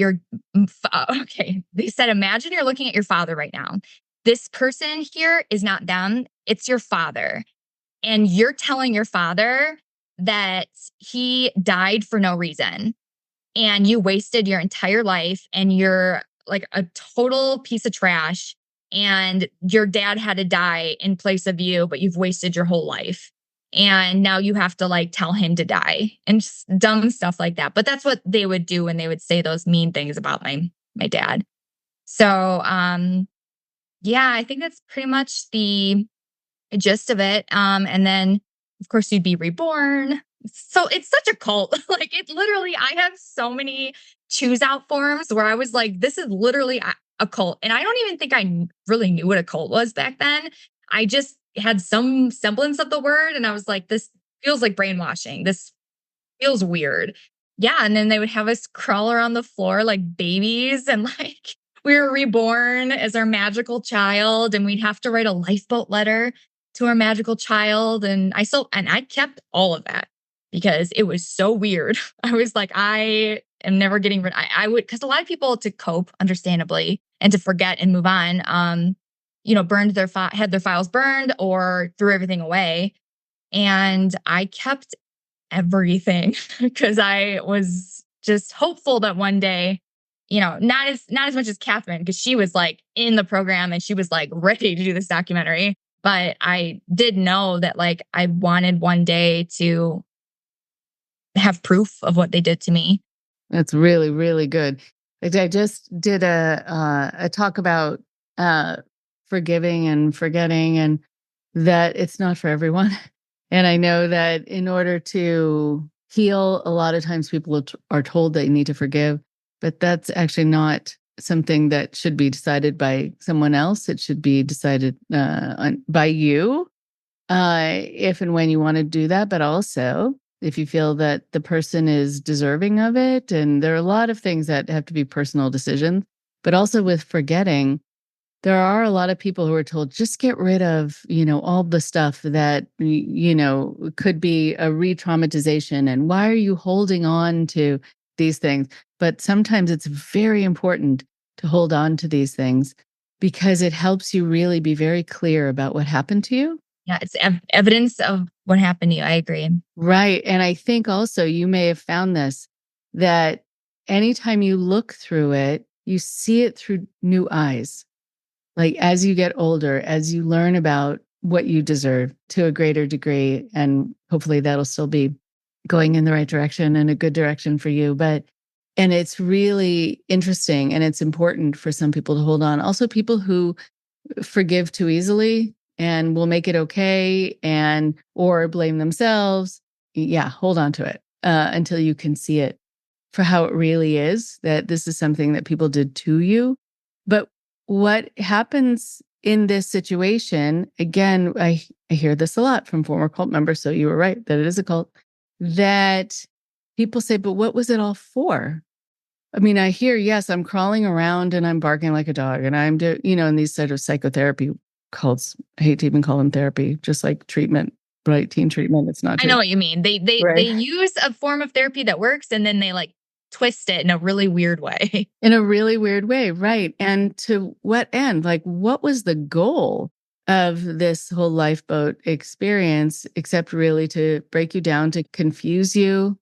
they said, imagine you're looking at your father right now. This person here is not them. It's your father. And you're telling your father that he died for no reason. And you wasted your entire life and you're like a total piece of trash. And your dad had to die in place of you, but you've wasted your whole life. And now you have to like tell him to die and just dumb stuff like that. But that's what they would do when they would say those mean things about my dad. So, I think that's pretty much the gist of it. And then of course you'd be reborn. So it's such a cult. Like it literally, I have so many choose out forms where I was like, this is literally a cult. And I don't even think I really knew what a cult was back then. I just had some semblance of the word. And I was like, this feels like brainwashing. This feels weird. Yeah. And then they would have us crawl around the floor like babies and like we were reborn as our magical child. And we'd have to write a lifeboat letter to our magical child. And I kept all of that because it was so weird. I was like, I am never getting rid. I would, because a lot of people to cope, understandably, and to forget and move on, burned had their files burned or threw everything away. And I kept everything because I was just hopeful that one day, not as much as Catherine, because she was like in the program and she was like ready to do this documentary. But I did know that like I wanted one day to have proof of what they did to me. That's really, really good. I just did a talk about forgiving and forgetting, and that it's not for everyone. And I know that in order to heal, a lot of times people are told they need to forgive, but that's actually not something that should be decided by someone else. It should be decided by you, if and when you want to do that, but also if you feel that the person is deserving of it. And there are a lot of things that have to be personal decisions, but also with forgetting, there are a lot of people who are told, just get rid of, all the stuff that, could be a re-traumatization. And why are you holding on to these things? But sometimes it's very important to hold on to these things because it helps you really be very clear about what happened to you. Yeah, it's evidence of what happened to you. I agree. Right. And I think also you may have found this, that anytime you look through it, you see it through new eyes. Like as you get older, as you learn about what you deserve to a greater degree, and hopefully that'll still be going in the right direction and a good direction for you. And it's really interesting and it's important for some people to hold on. Also, people who forgive too easily and will make it okay or blame themselves. Yeah, hold on to it until you can see it for how it really is, that this is something that people did to you. But what happens in this situation, again, I hear this a lot from former cult members, so you were right that it is a cult, that people say, but what was it all for? I mean, I hear, yes, I'm crawling around and I'm barking like a dog and I'm, in these sort of psychotherapy cults. I hate to even call them therapy, just like treatment, right? Teen treatment. It's not I know what you mean. They right. use a form of therapy that works and then they like twist it in a really weird way. In a really weird way, right. And to what end? Like, what was the goal of this whole lifeboat experience, except really to break you down, to confuse you,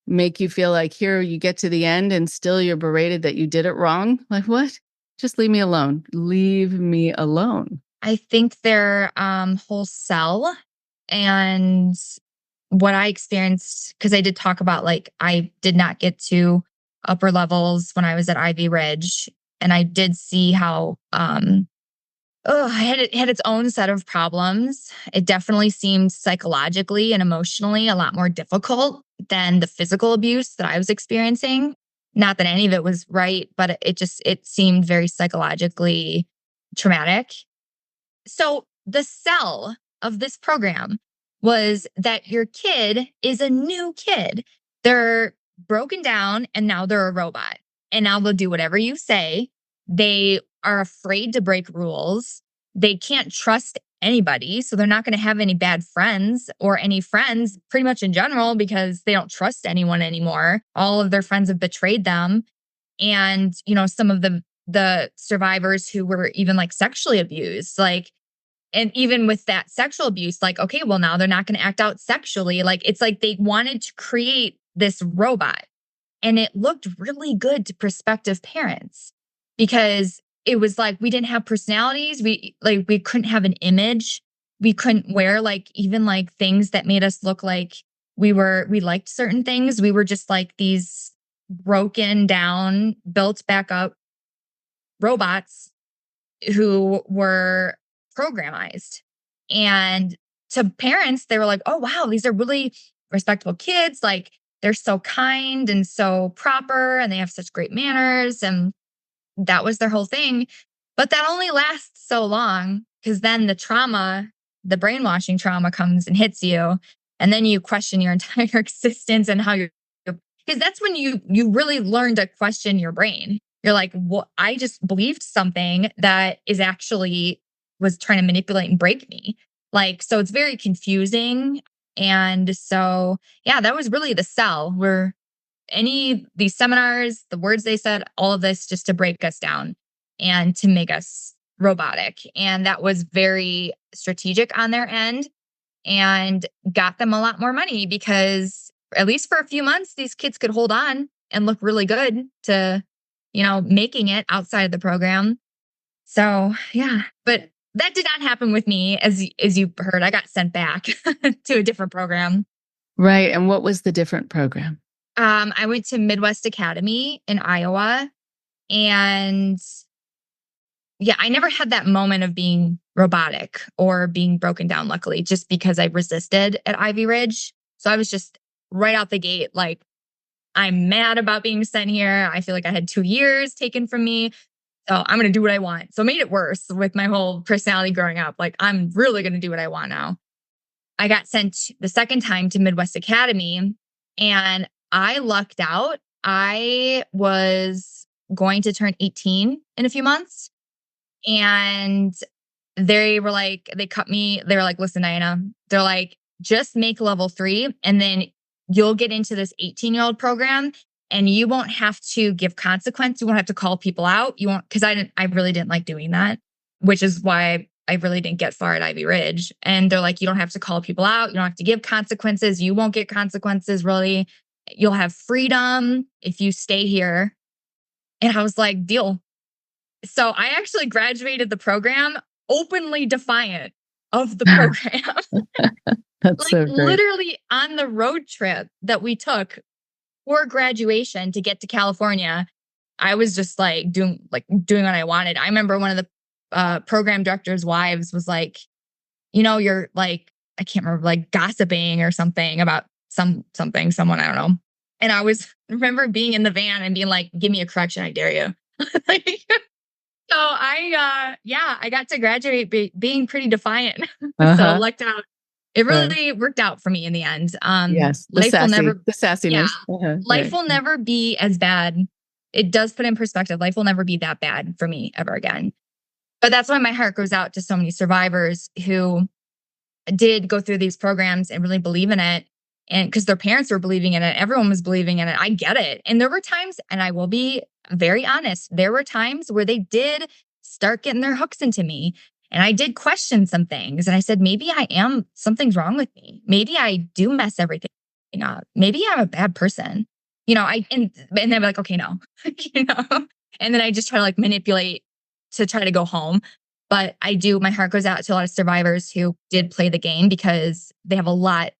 make you feel like here you get to the end and still you're berated that you did it wrong? Like, what? Just leave me alone. Leave me alone. I think their whole cell and what I experienced, because I did talk about like I did not get to upper levels when I was at Ivy Ridge. And I did see how it had its own set of problems. It definitely seemed psychologically and emotionally a lot more difficult than the physical abuse that I was experiencing. Not that any of it was right, but it seemed very psychologically traumatic. So the sell of this program was that your kid is a new kid. They're broken down and now they're a robot. And now they'll do whatever you say. They are afraid to break rules. They can't trust anybody. So they're not going to have any bad friends or any friends pretty much in general because they don't trust anyone anymore. All of their friends have betrayed them. And, some of the survivors who were even like sexually abused, like, and even with that sexual abuse, like, okay, well, now they're not going to act out sexually. Like, it's like they wanted to create this robot. And it looked really good to prospective parents because it was like we didn't have personalities. We couldn't have an image. We couldn't wear like even like things that made us look like we liked certain things. We were just like these broken down, built back up robots who were programmized. And to parents, they were like, oh, wow, these are really respectable kids. Like, they're so kind and so proper and they have such great manners. And that was their whole thing. But that only lasts so long because then the trauma, the brainwashing trauma comes and hits you. And then you question your entire existence and how you're, because that's when you really learn to question your brain. You're like, well, I just believed something that is actually was trying to manipulate and break me. Like, so it's very confusing. And so, yeah, that was really the cell where these seminars, the words they said, all of this just to break us down and to make us robotic. And that was very strategic on their end and got them a lot more money because at least for a few months, these kids could hold on and look really good to, making it outside of the program. So yeah, but that did not happen with me. As you heard, I got sent back to a different program. Right. And what was the different program? I went to Midwest Academy in Iowa, and yeah, I never had that moment of being robotic or being broken down, luckily, just because I resisted at Ivy Ridge. So I was just right out the gate, like, I'm mad about being sent here. I feel like I had 2 years taken from me. So I'm going to do what I want. So it made it worse with my whole personality growing up. Like, I'm really going to do what I want now. I got sent the second time to Midwest Academy and I lucked out. I was going to turn 18 in a few months. And they were like, they cut me. They were like, listen, Diana, they're like, just make level 3 and then you'll get into this 18-year-old program and you won't have to give consequence. You won't have to call people out. You won't, because I really didn't like doing that, which is why I really didn't get far at Ivy Ridge. And they're like, you don't have to call people out. You don't have to give consequences. You won't get consequences, really. You'll have freedom if you stay here. And I was like, deal. So I actually graduated the program openly defiant of the program. That's Like so great. literally on the road trip that we took for graduation to get to California, I was just like doing what I wanted. I remember one of the program director's wives was like, you're like, I can't remember, like gossiping or something about someone, I don't know. And I remember being in the van and being like, give me a correction, I dare you. So I got to graduate being pretty defiant. So lucked out. It really worked out for me in the end. Yes, the sassiness. Yeah, Life life will never be as bad. It does put in perspective. Life will never be that bad for me ever again. But that's why my heart goes out to so many survivors who did go through these programs and really believe in it. And because their parents were believing in it, everyone was believing in it. I get it. And there were times, and I will be very honest, there were times where they did start getting their hooks into me. And I did question some things. And I said, maybe something's wrong with me. Maybe I do mess everything up. Maybe I'm a bad person. And they're like, okay, no. And then I just try to like manipulate to try to go home. But my heart goes out to a lot of survivors who did play the game because they have a lot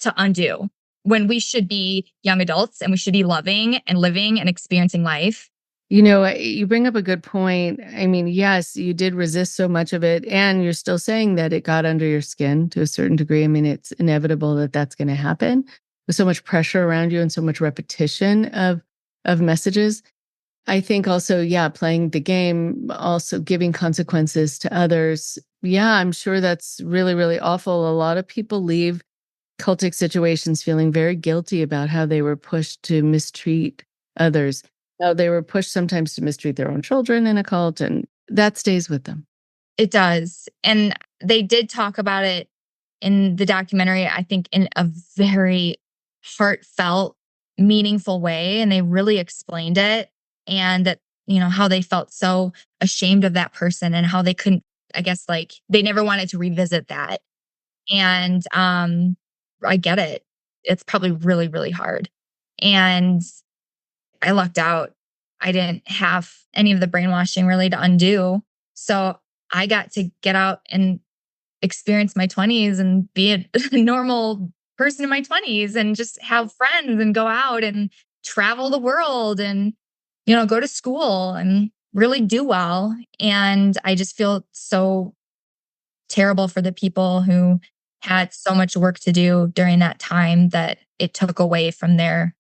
to undo when we should be young adults and we should be loving and living and experiencing life. You bring up a good point. I mean, yes, you did resist so much of it, and you're still saying that it got under your skin to a certain degree. I mean, it's inevitable that that's going to happen with so much pressure around you and so much repetition of messages. I think also, playing the game, also giving consequences to others. Yeah, I'm sure that's really, really awful. A lot of people leave cultic situations feeling very guilty about how they were pushed to mistreat others. How they were pushed sometimes to mistreat their own children in a cult, and that stays with them. It does. And they did talk about it in the documentary, I think in a very heartfelt, meaningful way. And they really explained it. And that, how they felt so ashamed of that person and how they couldn't, I guess, like they never wanted to revisit that. And I get it. It's probably really, really hard. And I lucked out. I didn't have any of the brainwashing really to undo. So I got to get out and experience my 20s and be a normal person in my 20s and just have friends and go out and travel the world and, go to school and really do well. And I just feel so terrible for the people who had so much work to do during that time that it took away from their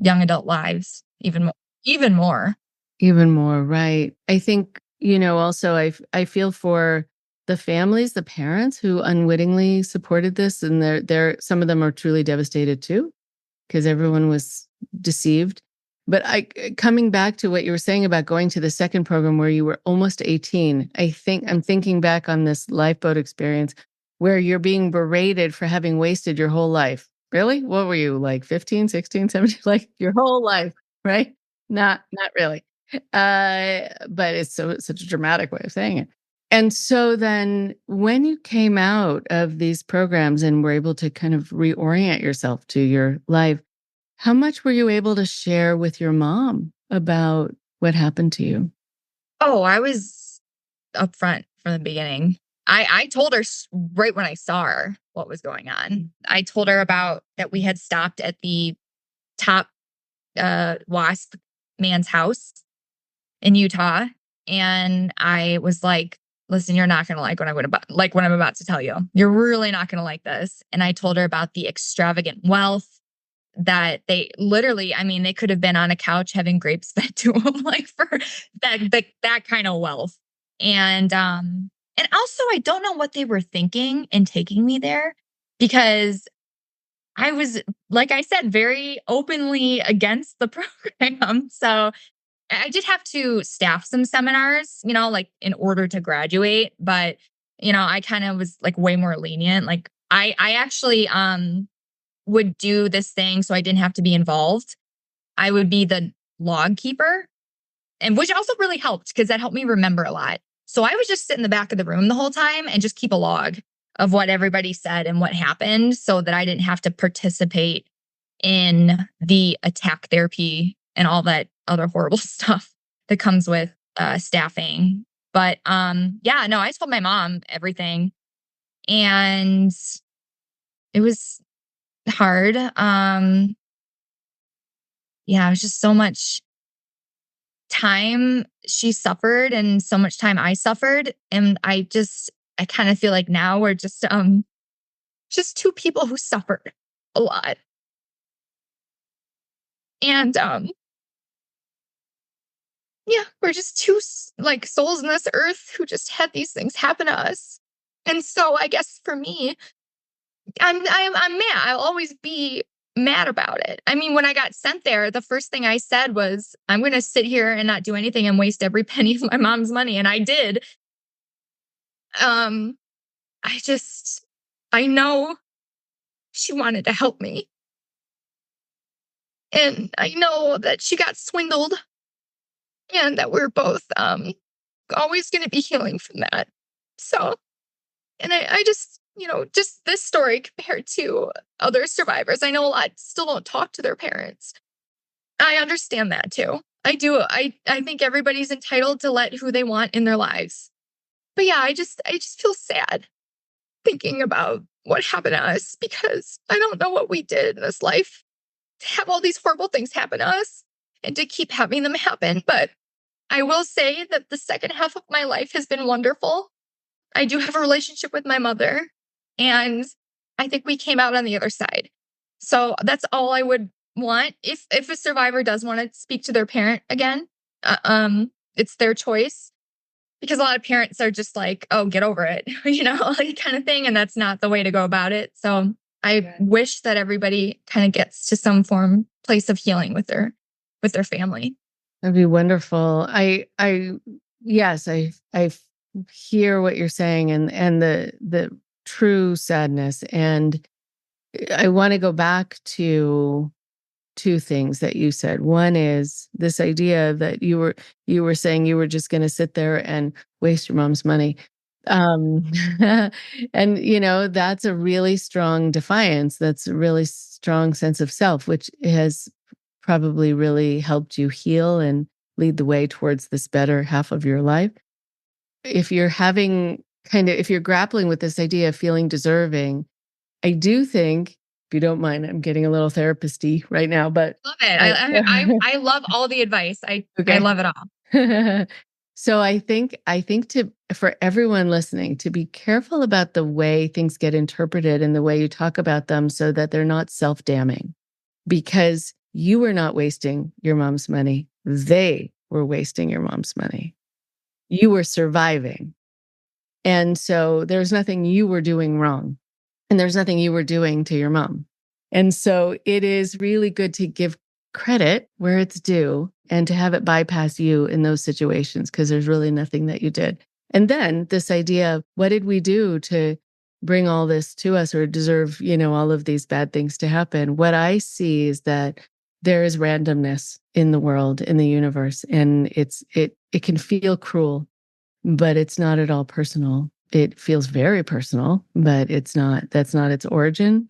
young adult lives even more. Even more, right. I think, also I feel for the families, the parents who unwittingly supported this, and they're some of them are truly devastated too, because everyone was deceived. But coming back to what you were saying about going to the second program where you were almost 18, I'm thinking back on this lifeboat experience where you're being berated for having wasted your whole life. Really? What were you, like 15, 16, 17? Like your whole life, right? Not really. But it's such a dramatic way of saying it. And so then when you came out of these programs and were able to kind of reorient yourself to your life, how much were you able to share with your mom about what happened to you? Oh, I was upfront from the beginning. I told her right when I saw her what was going on. I told her about that we had stopped at the top WASP man's house in Utah. And I was like, listen, you're not going to like what I'm about to tell you. You're really not going to like this. And I told her about the extravagant wealth that they literally, I mean, they could have been on a couch having grapes fed to them, like for that kind of wealth. And also I don't know what they were thinking in taking me there, because I was, like I said, very openly against the program. So I did have to staff some seminars, like in order to graduate, but I kind of was like way more lenient. Like I actually would do this thing so I didn't have to be involved. I would be the log keeper, and which also really helped because that helped me remember a lot. So I would just sit in the back of the room the whole time and just keep a log of what everybody said and what happened so that I didn't have to participate in the attack therapy and all that other horrible stuff that comes with staffing. But yeah, no, I told my mom everything, and it was hard. Yeah, it was just so much time she suffered and so much time I suffered. And I kind of feel like now we're just two people who suffered a lot. And yeah, we're just two like souls in this earth who just had these things happen to us. And so I guess for me, I'm mad. I'll always be mad about it. I mean, when I got sent there, the first thing I said was, I'm going to sit here and not do anything and waste every penny of my mom's money. And I did. I know she wanted to help me. And I know that she got swindled, and that we're both always going to be healing from that. So, and I just, just this story compared to other survivors, I know a lot still don't talk to their parents. I understand that too. I do. I think everybody's entitled to let who they want in their lives. But yeah, I just feel sad thinking about what happened to us, because I don't know what we did in this life to have all these horrible things happen to us and to keep having them happen. But I will say that the second half of my life has been wonderful. I do have a relationship with my mother, and I think we came out on the other side. So that's all I would want. If a survivor does want to speak to their parent again, it's their choice, because a lot of parents are just like, oh, get over it, like kind of thing. And that's not the way to go about it. So I wish that everybody kind of gets to some place of healing with their family. That'd be wonderful. Yes, I hear what you're saying, and the true sadness. And I want to go back to two things that you said. One is this idea that you were saying you were just going to sit there and waste your mom's money. And that's a really strong defiance. That's a really strong sense of self, which has probably really helped you heal and lead the way towards this better half of your life. If you're if you're grappling with this idea of feeling deserving, I do think, if you don't mind, I'm getting a little therapist-y right now, but love it. I love all the advice. I love it all. So I think for everyone listening, to be careful about the way things get interpreted and the way you talk about them, so that they're not self-damning. because you were not wasting your mom's money. They were wasting your mom's money. You were surviving. And so there's nothing you were doing wrong. And there's nothing you were doing to your mom. And so it is really good to give credit where it's due and to have it bypass you in those situations because there's really nothing that you did. And then this idea of what did we do to bring all this to us or deserve, all of these bad things to happen? What I see is that there is randomness in the world, in the universe, and it can feel cruel, but it's not at all personal. It feels very personal, but that's not its origin.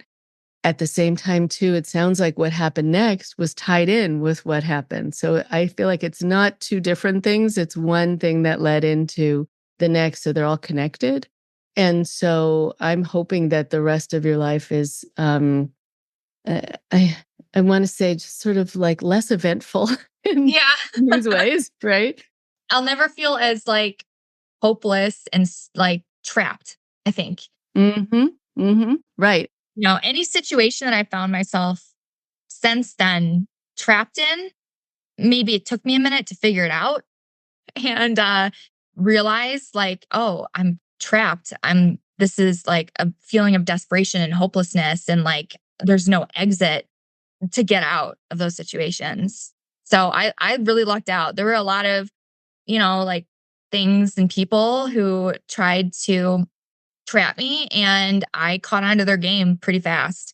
At the same time, too, it sounds like what happened next was tied in with what happened. So I feel like it's not two different things. It's one thing that led into the next. So they're all connected. And so I'm hoping that the rest of your life is, I want to say, just sort of like less eventful in these ways, right? I'll never feel as like hopeless and like trapped, I think. Mm-hmm. Mm-hmm. Right. Any situation that I found myself since then trapped in, maybe it took me a minute to figure it out and realize like, oh, I'm trapped. This is like a feeling of desperation and hopelessness. And like, there's no exit to get out of those situations. So I really lucked out. There were a lot of, like things and people who tried to trap me, and I caught on to their game pretty fast.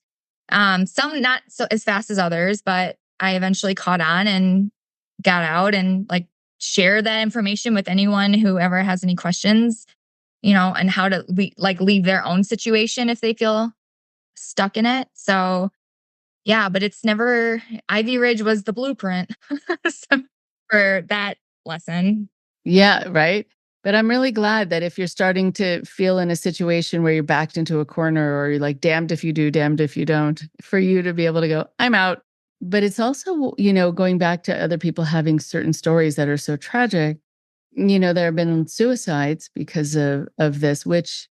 Some not so as fast as others, but I eventually caught on and got out and like share that information with anyone who ever has any questions, and how to leave their own situation if they feel stuck in it. So yeah, but it's never Ivy Ridge was the blueprint so, for that lesson. Yeah, right. But I'm really glad that if you're starting to feel in a situation where you're backed into a corner or you're like, damned if you do, damned if you don't, for you to be able to go, I'm out. But it's also, going back to other people having certain stories that are so tragic. There have been suicides because of this, which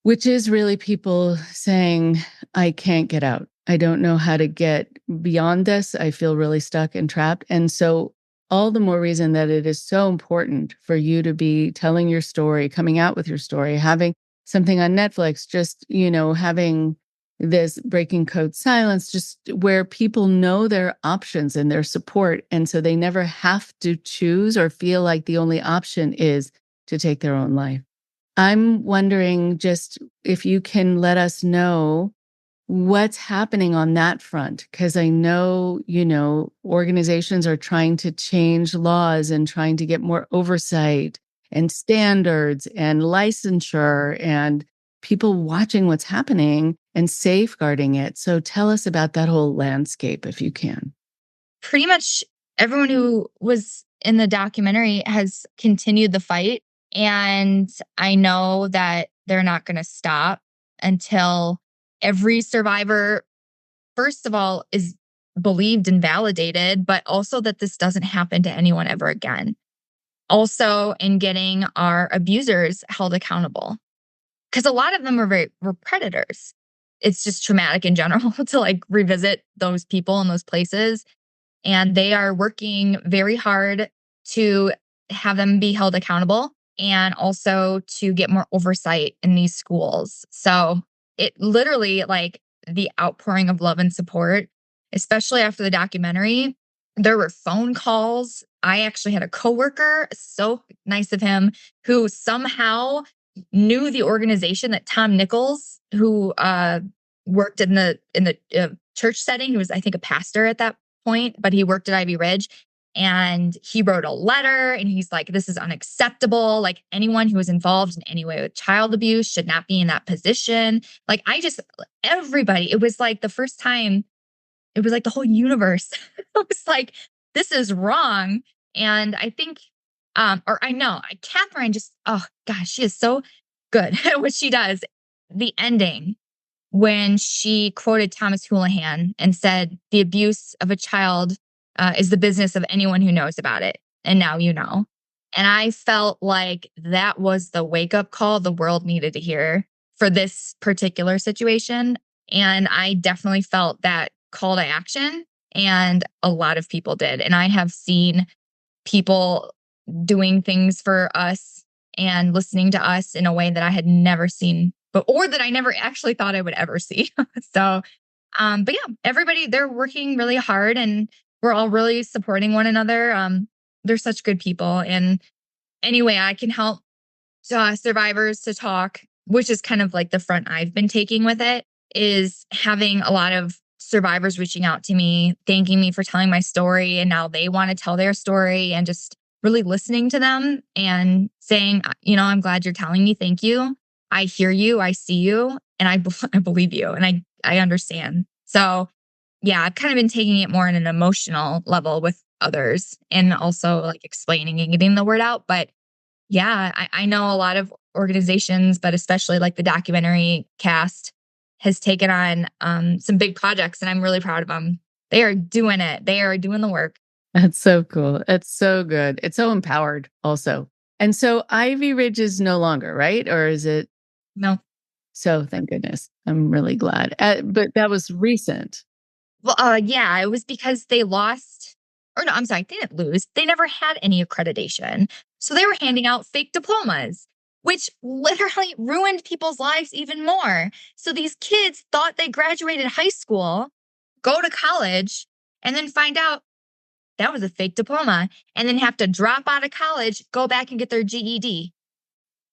is really people saying, I can't get out. I don't know how to get beyond this. I feel really stuck and trapped. And so all the more reason that it is so important for you to be telling your story, coming out with your story, having something on Netflix, just, having this breaking code silence, just where people know their options and their support. And so they never have to choose or feel like the only option is to take their own life. I'm wondering just if you can let us know what's happening on that front, because I know, organizations are trying to change laws and trying to get more oversight and standards and licensure and people watching what's happening and safeguarding it. So tell us about that whole landscape if you can. Pretty much everyone who was in the documentary has continued the fight. And I know that they're not going to stop until every survivor, first of all, is believed and validated, but also that this doesn't happen to anyone ever again. Also, in getting our abusers held accountable, because a lot of them were predators. It's just traumatic in general to like revisit those people and those places. And they are working very hard to have them be held accountable and also to get more oversight in these schools. So it literally, like the outpouring of love and support, especially after the documentary, there were phone calls. I actually had a coworker, so nice of him, who somehow knew the organization that Tom Nichols, who worked in the church setting. He was, I think, a pastor at that point, but he worked at Ivy Ridge. And he wrote a letter and he's like, this is unacceptable. Like anyone who is involved in any way with child abuse should not be in that position. Like everybody, it was like the first time, it was like the whole universe. It was like, this is wrong. And I think, Katherine just, oh gosh, she is so good at what she does. The ending, when she quoted Thomas Houlihan and said, the abuse of a child is the business of anyone who knows about it. And now you know. And I felt like that was the wake up call the world needed to hear for this particular situation. And I definitely felt that call to action, and a lot of people did. And I have seen people doing things for us and listening to us in a way that I had never seen, or that I never actually thought I would ever see. So, but yeah, everybody, they're working really hard, and we're all really supporting one another. They're such good people. And anyway, I can help survivors to talk, which is kind of like the front I've been taking with it, is having a lot of survivors reaching out to me, thanking me for telling my story. And now they want to tell their story, and just really listening to them and saying, I'm glad you're telling me. Thank you. I hear you. I see you. And I believe you. And I understand. So yeah, I've kind of been taking it more on an emotional level with others, and also like explaining and getting the word out. But yeah, I know a lot of organizations, but especially like the documentary cast has taken on some big projects, and I'm really proud of them. They are doing it. They are doing the work. That's so cool. It's so good. It's so empowered also. And so Ivy Ridge is no longer, right? Or is it? No. So thank goodness. I'm really glad. But that was recent. Well, yeah, it was because they lost, or no, I'm sorry, they didn't lose. They never had any accreditation. So they were handing out fake diplomas, which literally ruined people's lives even more. So these kids thought they graduated high school, go to college, and then find out that was a fake diploma, and then have to drop out of college, go back and get their GED.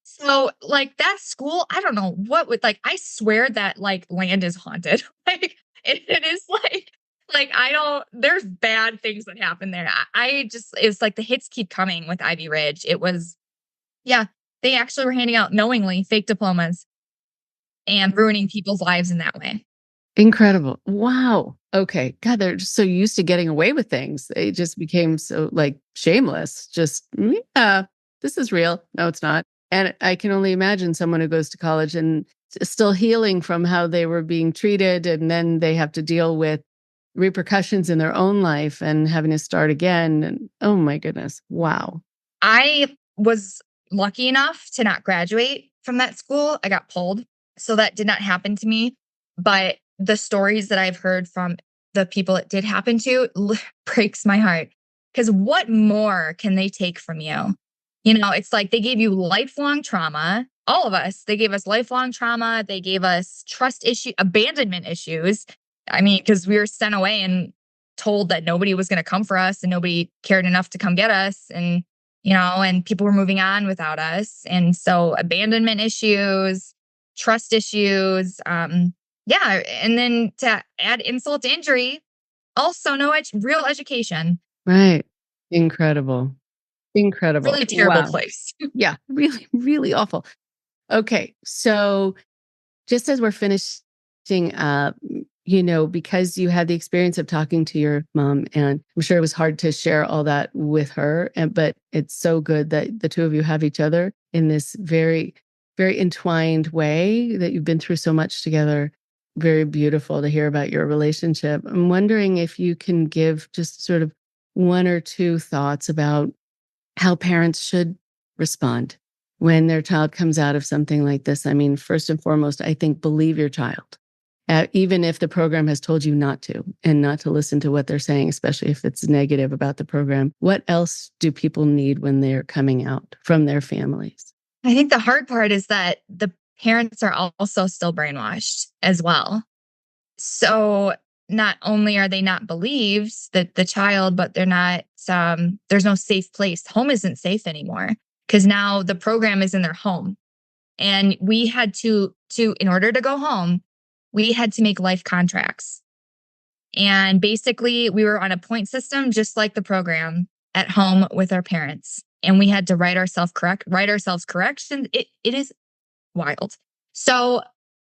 So, like, that school, I don't know what would, like, I swear that, like, land is haunted. Like, it is I don't, there's bad things that happen there. I just, it's like the hits keep coming with Ivy Ridge. It was, yeah, they actually were handing out knowingly fake diplomas and ruining people's lives in that way. Incredible. Wow. Okay. God, they're just so used to getting away with things. They just became so like shameless. Just, yeah, this is real. No, it's not. And I can only imagine someone who goes to college and still healing from how they were being treated. And then they have to deal with repercussions in their own life and having to start again. And oh my goodness. Wow. I was lucky enough to not graduate from that school. I got pulled. So that did not happen to me. But the stories that I've heard from the people it did happen to breaks my heart. Because what more can they take from you? It's like they gave you lifelong trauma. All of us, they gave us lifelong trauma. They gave us trust issue, abandonment issues. I mean, because we were sent away and told that nobody was going to come for us, and nobody cared enough to come get us. And people were moving on without us. And so abandonment issues, trust issues, yeah. And then to add insult to injury, also no real education. Right. Incredible. Incredible. Really terrible Wow. place. Yeah. Really, really awful. Okay. So just as we're finishing up, because you had the experience of talking to your mom, and I'm sure it was hard to share all that with her, but it's so good that the two of you have each other in this very, very entwined way, that you've been through so much together. Very beautiful to hear about your relationship. I'm wondering if you can give just sort of one or two thoughts about how parents should respond when their child comes out of something like this. I mean, first and foremost, I think believe your child, even if the program has told you not to, and not to listen to what they're saying, especially if it's negative about the program. What else do people need when they're coming out from their families? I think the hard part is that the parents are also still brainwashed as well. So not only are they not believed, that the child, but they're not, there's no safe place. Home isn't safe anymore, because now the program is in their home. And we had to, in order to go home, we had to make life contracts. And basically we were on a point system, just like the program at home with our parents. And we had to write ourselves corrections. It is wild. So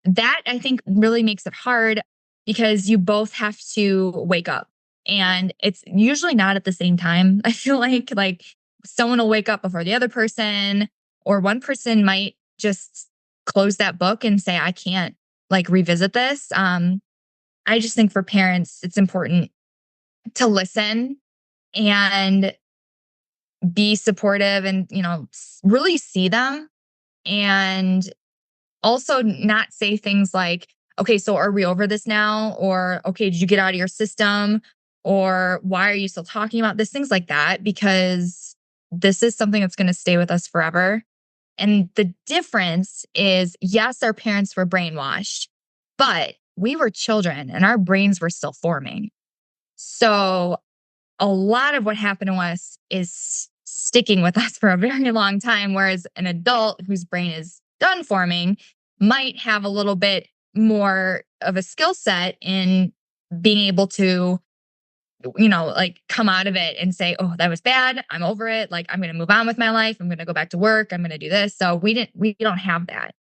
that, I think, really makes it hard, because you both have to wake up, and it's usually not at the same time. I feel like someone will wake up before the other person, or one person might just close that book and say, I can't revisit this. I just think for parents, it's important to listen and be supportive, and, really see them, and also not say things like, okay, so are we over this now? Or, okay, did you get out of your system? Or why are you still talking about this? Things like that, because this is something that's going to stay with us forever. And the difference is, yes, our parents were brainwashed, but we were children and our brains were still forming. So a lot of what happened to us is sticking with us for a very long time. Whereas an adult whose brain is done forming might have a little bit more of a skill set in being able to, like come out of it and say, oh, that was bad. I'm over it. Like, I'm going to move on with my life. I'm going to go back to work. I'm going to do this. So we don't have that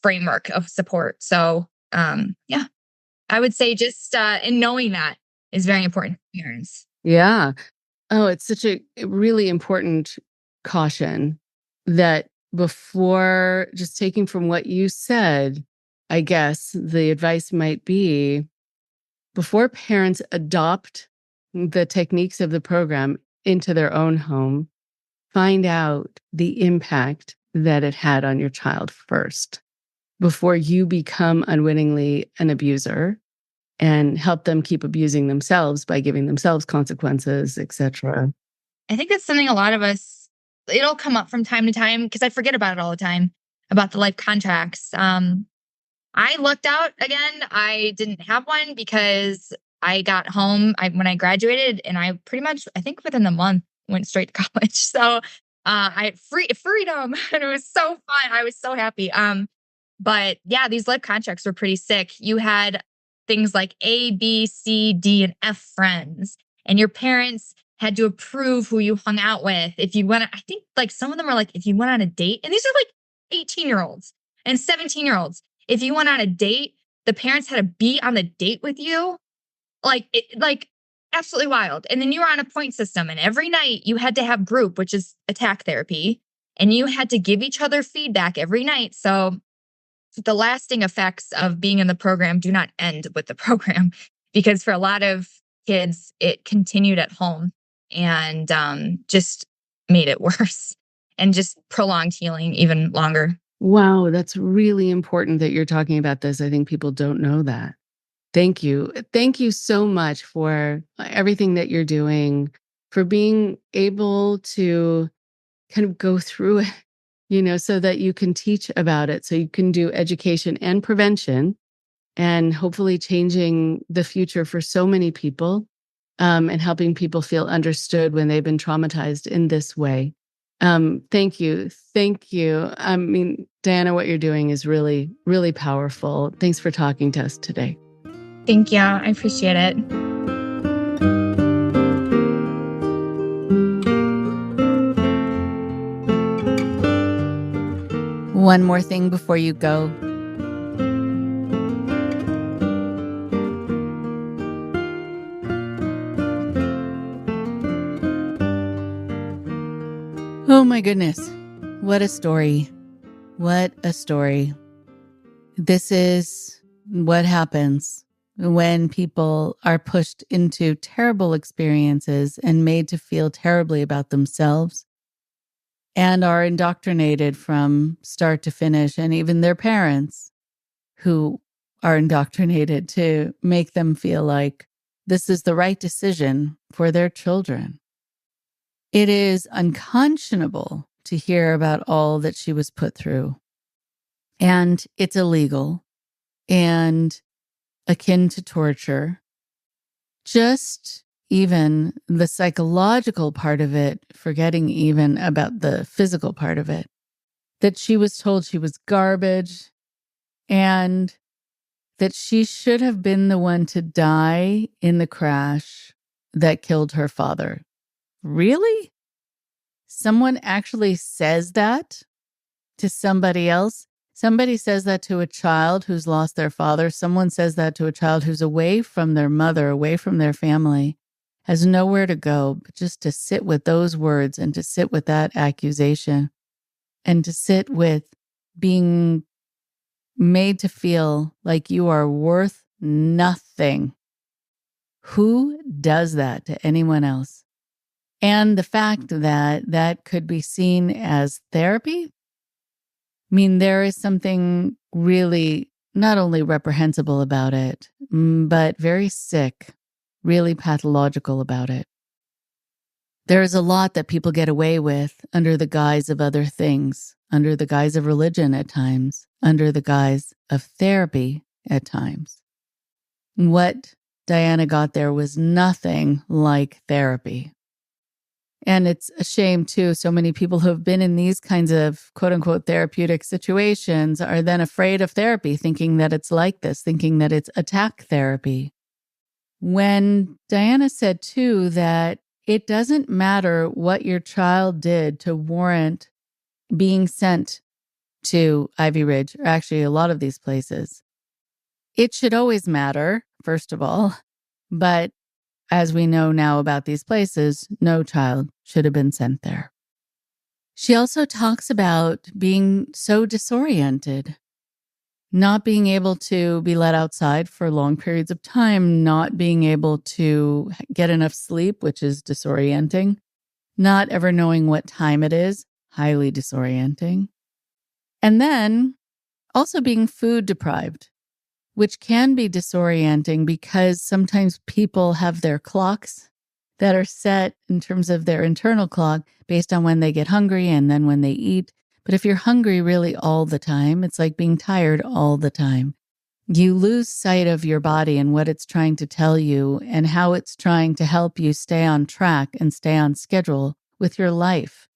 framework of support. So, yeah, I would say just, in knowing that is very important for parents. Yeah. Oh, it's such a really important caution that before just taking from what you said, I guess the advice might be before parents adopt the techniques of the program into their own home, find out the impact that it had on your child first before you become unwittingly an abuser and help them keep abusing themselves by giving themselves consequences, etc. I think that's something a lot of us, it'll come up from time to time because I forget about it all the time about the life contracts. I lucked out again. I didn't have one because I got home when I graduated, and I pretty much, I think within the month, went straight to college. So I freedom, and it was so fun. I was so happy. But yeah, these life contracts were pretty sick. You had things like A, B, C, D, and F friends, and your parents had to approve who you hung out with. If you went, I think like some of them are like, if you went on a date, and these are like 18-year-olds and 17-year-olds. If you went on a date, the parents had to be on the date with you. Like absolutely wild. And then you were on a point system, and every night you had to have group, which is attack therapy, and you had to give each other feedback every night. So the lasting effects of being in the program do not end with the program, because for a lot of kids, it continued at home and just made it worse and just prolonged healing even longer. Wow, that's really important that you're talking about this. I think people don't know that. Thank you. Thank you so much for everything that you're doing, for being able to kind of go through it, so that you can teach about it, so you can do education and prevention, and hopefully changing the future for so many people, and helping people feel understood when they've been traumatized in this way. Thank you. Thank you. I mean, Diana, what you're doing is really, really powerful. Thanks for talking to us today. Thank you. I appreciate it. One more thing before you go. Oh my goodness. What a story. What a story. This is what happens when people are pushed into terrible experiences and made to feel terribly about themselves and are indoctrinated from start to finish, and even their parents who are indoctrinated to make them feel like this is the right decision for their children. It is unconscionable to hear about all that she was put through. And it's illegal and akin to torture. Just even the psychological part of it, forgetting even about the physical part of it, that she was told she was garbage and that she should have been the one to die in the crash that killed her father. Really? Someone actually says that to somebody else? Somebody says that to a child who's lost their father. Someone says that to a child who's away from their mother, away from their family, has nowhere to go, but just to sit with those words and to sit with that accusation and to sit with being made to feel like you are worth nothing. Who does that to anyone else? And the fact that that could be seen as therapy. I mean, there is something really not only reprehensible about it, but very sick, really pathological about it. There is a lot that people get away with under the guise of other things, under the guise of religion at times, under the guise of therapy at times. What Diana got there was nothing like therapy. And it's a shame, too. So many people who have been in these kinds of quote unquote therapeutic situations are then afraid of therapy, thinking that it's like this, thinking that it's attack therapy. When Diana said, too, that it doesn't matter what your child did to warrant being sent to Ivy Ridge, or actually a lot of these places, it should always matter, first of all. But as we know now about these places, no child should have been sent there. She also talks about being so disoriented, not being able to be let outside for long periods of time, not being able to get enough sleep, which is disorienting, not ever knowing what time it is, highly disorienting. And then also being food deprived, which can be disorienting because sometimes people have their clocks that are set in terms of their internal clock based on when they get hungry and then when they eat. But if you're hungry really all the time, it's like being tired all the time. You lose sight of your body and what it's trying to tell you and how it's trying to help you stay on track and stay on schedule with your life.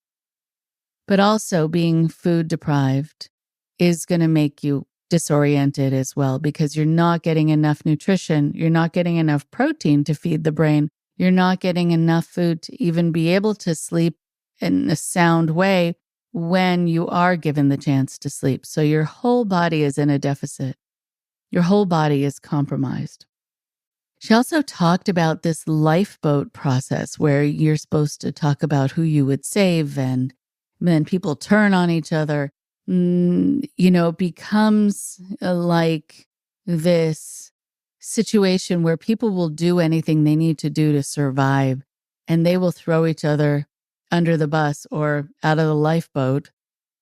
But also being food deprived is going to make you disoriented as well because you're not getting enough nutrition. You're not getting enough protein to feed the brain. You're not getting enough food to even be able to sleep in a sound way when you are given the chance to sleep. So your whole body is in a deficit. Your whole body is compromised. She also talked about this lifeboat process where you're supposed to talk about who you would save and then people turn on each other. It becomes like this situation where people will do anything they need to do to survive, and they will throw each other under the bus or out of the lifeboat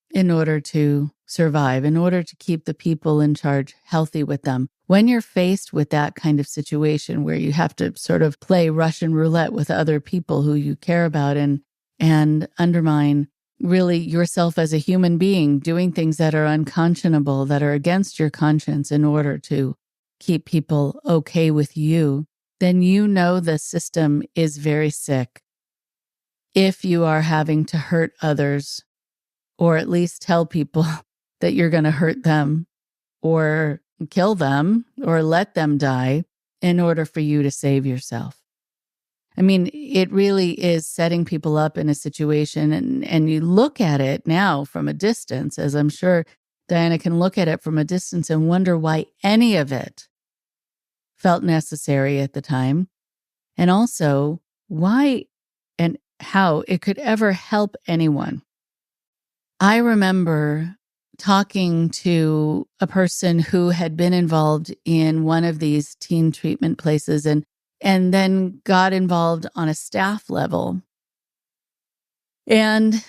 in order to survive, in order to keep the people in charge healthy with them. When you're faced with that kind of situation where you have to sort of play Russian roulette with other people who you care about and undermine really yourself as a human being, doing things that are unconscionable, that are against your conscience in order to keep people okay with you, then you know the system is very sick. If you are having to hurt others, or at least tell people that you're going to hurt them, or kill them, or let them die in order for you to save yourself. I mean, it really is setting people up in a situation, and you look at it now from a distance, as I'm sure Diana can look at it from a distance and wonder why any of it felt necessary at the time, and also why and how it could ever help anyone. I remember talking to a person who had been involved in one of these teen treatment places and then got involved on a staff level. And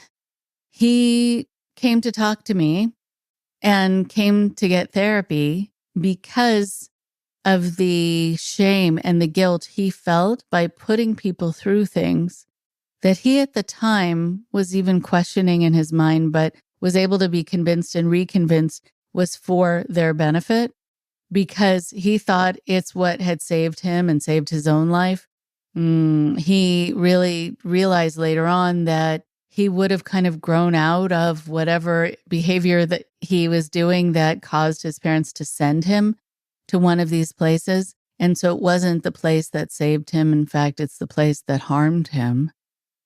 he came to talk to me and came to get therapy because of the shame and the guilt he felt by putting people through things that he at the time was even questioning in his mind, but was able to be convinced and reconvinced was for their benefit, because he thought it's what had saved him and saved his own life. He really realized later on that he would have kind of grown out of whatever behavior that he was doing that caused his parents to send him to one of these places. And so it wasn't the place that saved him. In fact, it's the place that harmed him.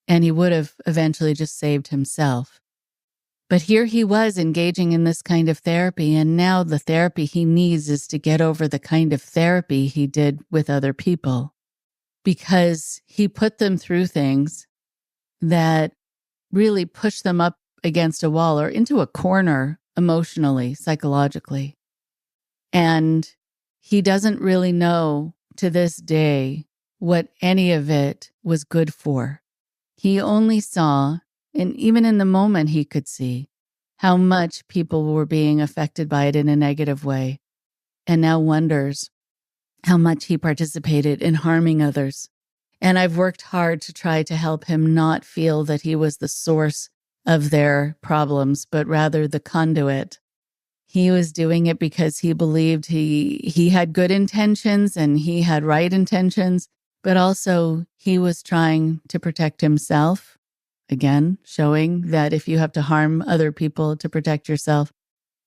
And he would have eventually just saved himself. But here he was engaging in this kind of therapy, and now the therapy he needs is to get over the kind of therapy he did with other people, because he put them through things that really pushed them up against a wall or into a corner emotionally, psychologically. And he doesn't really know to this day what any of it was good for. He only saw, and even in the moment he could see, how much people were being affected by it in a negative way. and now wonders how much he participated in harming others. And I've worked hard to try to help him not feel that he was the source of their problems, but rather the conduit. He was doing it because he believed he had good intentions and he had right intentions, but also he was trying to protect himself. Again, showing that if you have to harm other people to protect yourself,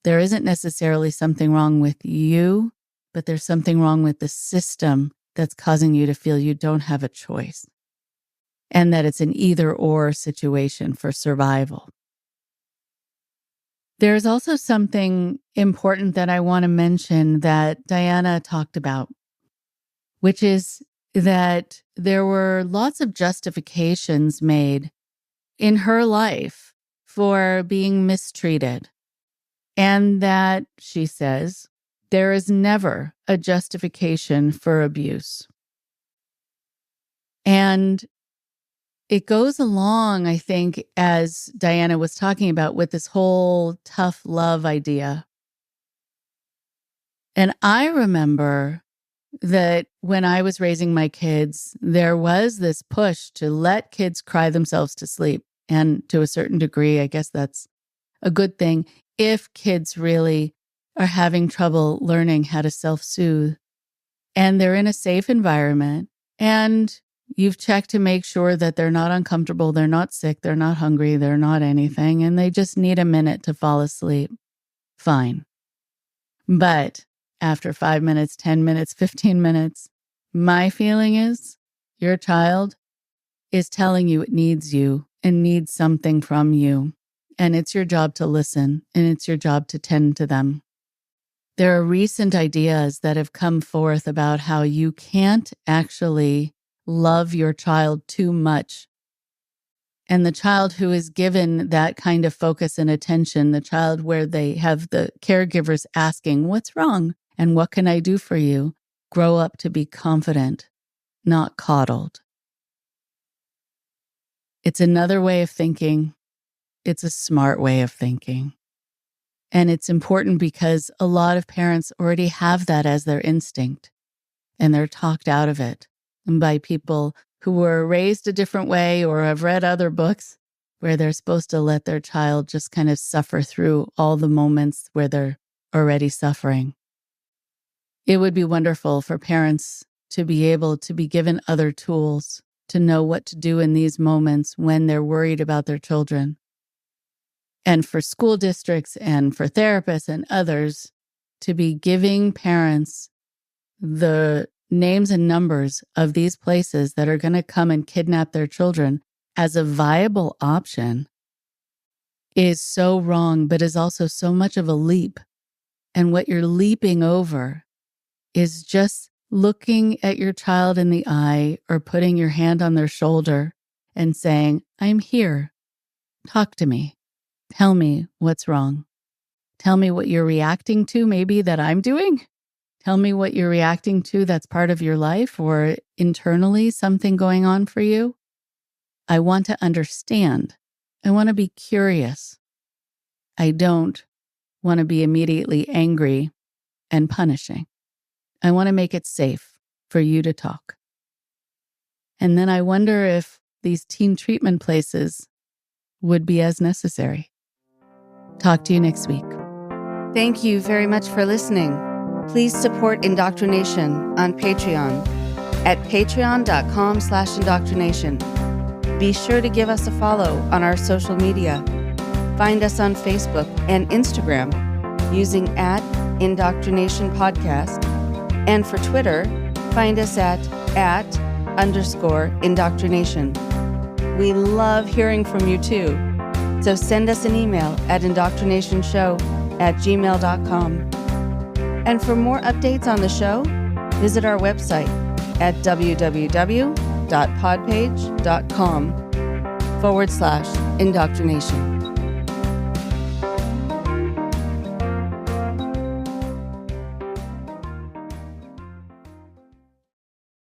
there isn't necessarily something wrong with you, but there's something wrong with the system that's causing you to feel you don't have a choice, and that it's an either-or situation for survival. There's also something important that I want to mention that Diana talked about, which is that there were lots of justifications made in her life for being mistreated. And that, she says, there is never a justification for abuse. And it goes along, I think, as Diana was talking about, with this whole tough love idea. And I remember that when I was raising my kids, there was this push to let kids cry themselves to sleep. And to a certain degree, I guess that's a good thing if kids really are having trouble learning how to self-soothe and they're in a safe environment and you've checked to make sure that they're not uncomfortable, they're not sick, they're not hungry, they're not anything, and they just need a minute to fall asleep. Fine. But after 5 minutes, 10 minutes, 15 minutes, my feeling is your child is telling you it needs you and needs something from you. And it's your job to listen, and it's your job to tend to them. There are recent ideas that have come forth about how you can't actually love your child too much. And the child who is given that kind of focus and attention, the child where they have the caregivers asking, "What's wrong? And what can I do for you?" grow up to be confident, not coddled. It's another way of thinking. It's a smart way of thinking. And it's important because a lot of parents already have that as their instinct, and they're talked out of it by people who were raised a different way or have read other books where they're supposed to let their child just kind of suffer through all the moments where they're already suffering. It would be wonderful for parents to be able to be given other tools to know what to do in these moments when they're worried about their children. And for school districts and for therapists and others to be giving parents the names and numbers of these places that are going to come and kidnap their children as a viable option is so wrong, but is also so much of a leap. And what you're leaping over is just looking at your child in the eye or putting your hand on their shoulder and saying, "I'm here. Talk to me. Tell me what's wrong. Tell me what you're reacting to, maybe that I'm doing. Tell me what you're reacting to that's part of your life or internally something going on for you. I want to understand. I want to be curious. I don't want to be immediately angry and punishing. I want to make it safe for you to talk." And then I wonder if these teen treatment places would be as necessary. Talk to you next week. Thank you very much for listening. Please support IndoctriNation on Patreon at patreon.com/indoctrination. Be sure to give us a follow on our social media. Find us on Facebook and Instagram using @Indoctrination Podcast. And for Twitter, find us at @_indoctrination. We love hearing from you too. So send us an email at indoctrinationshow@gmail.com. And for more updates on the show, visit our website at www.podpage.com/indoctrination.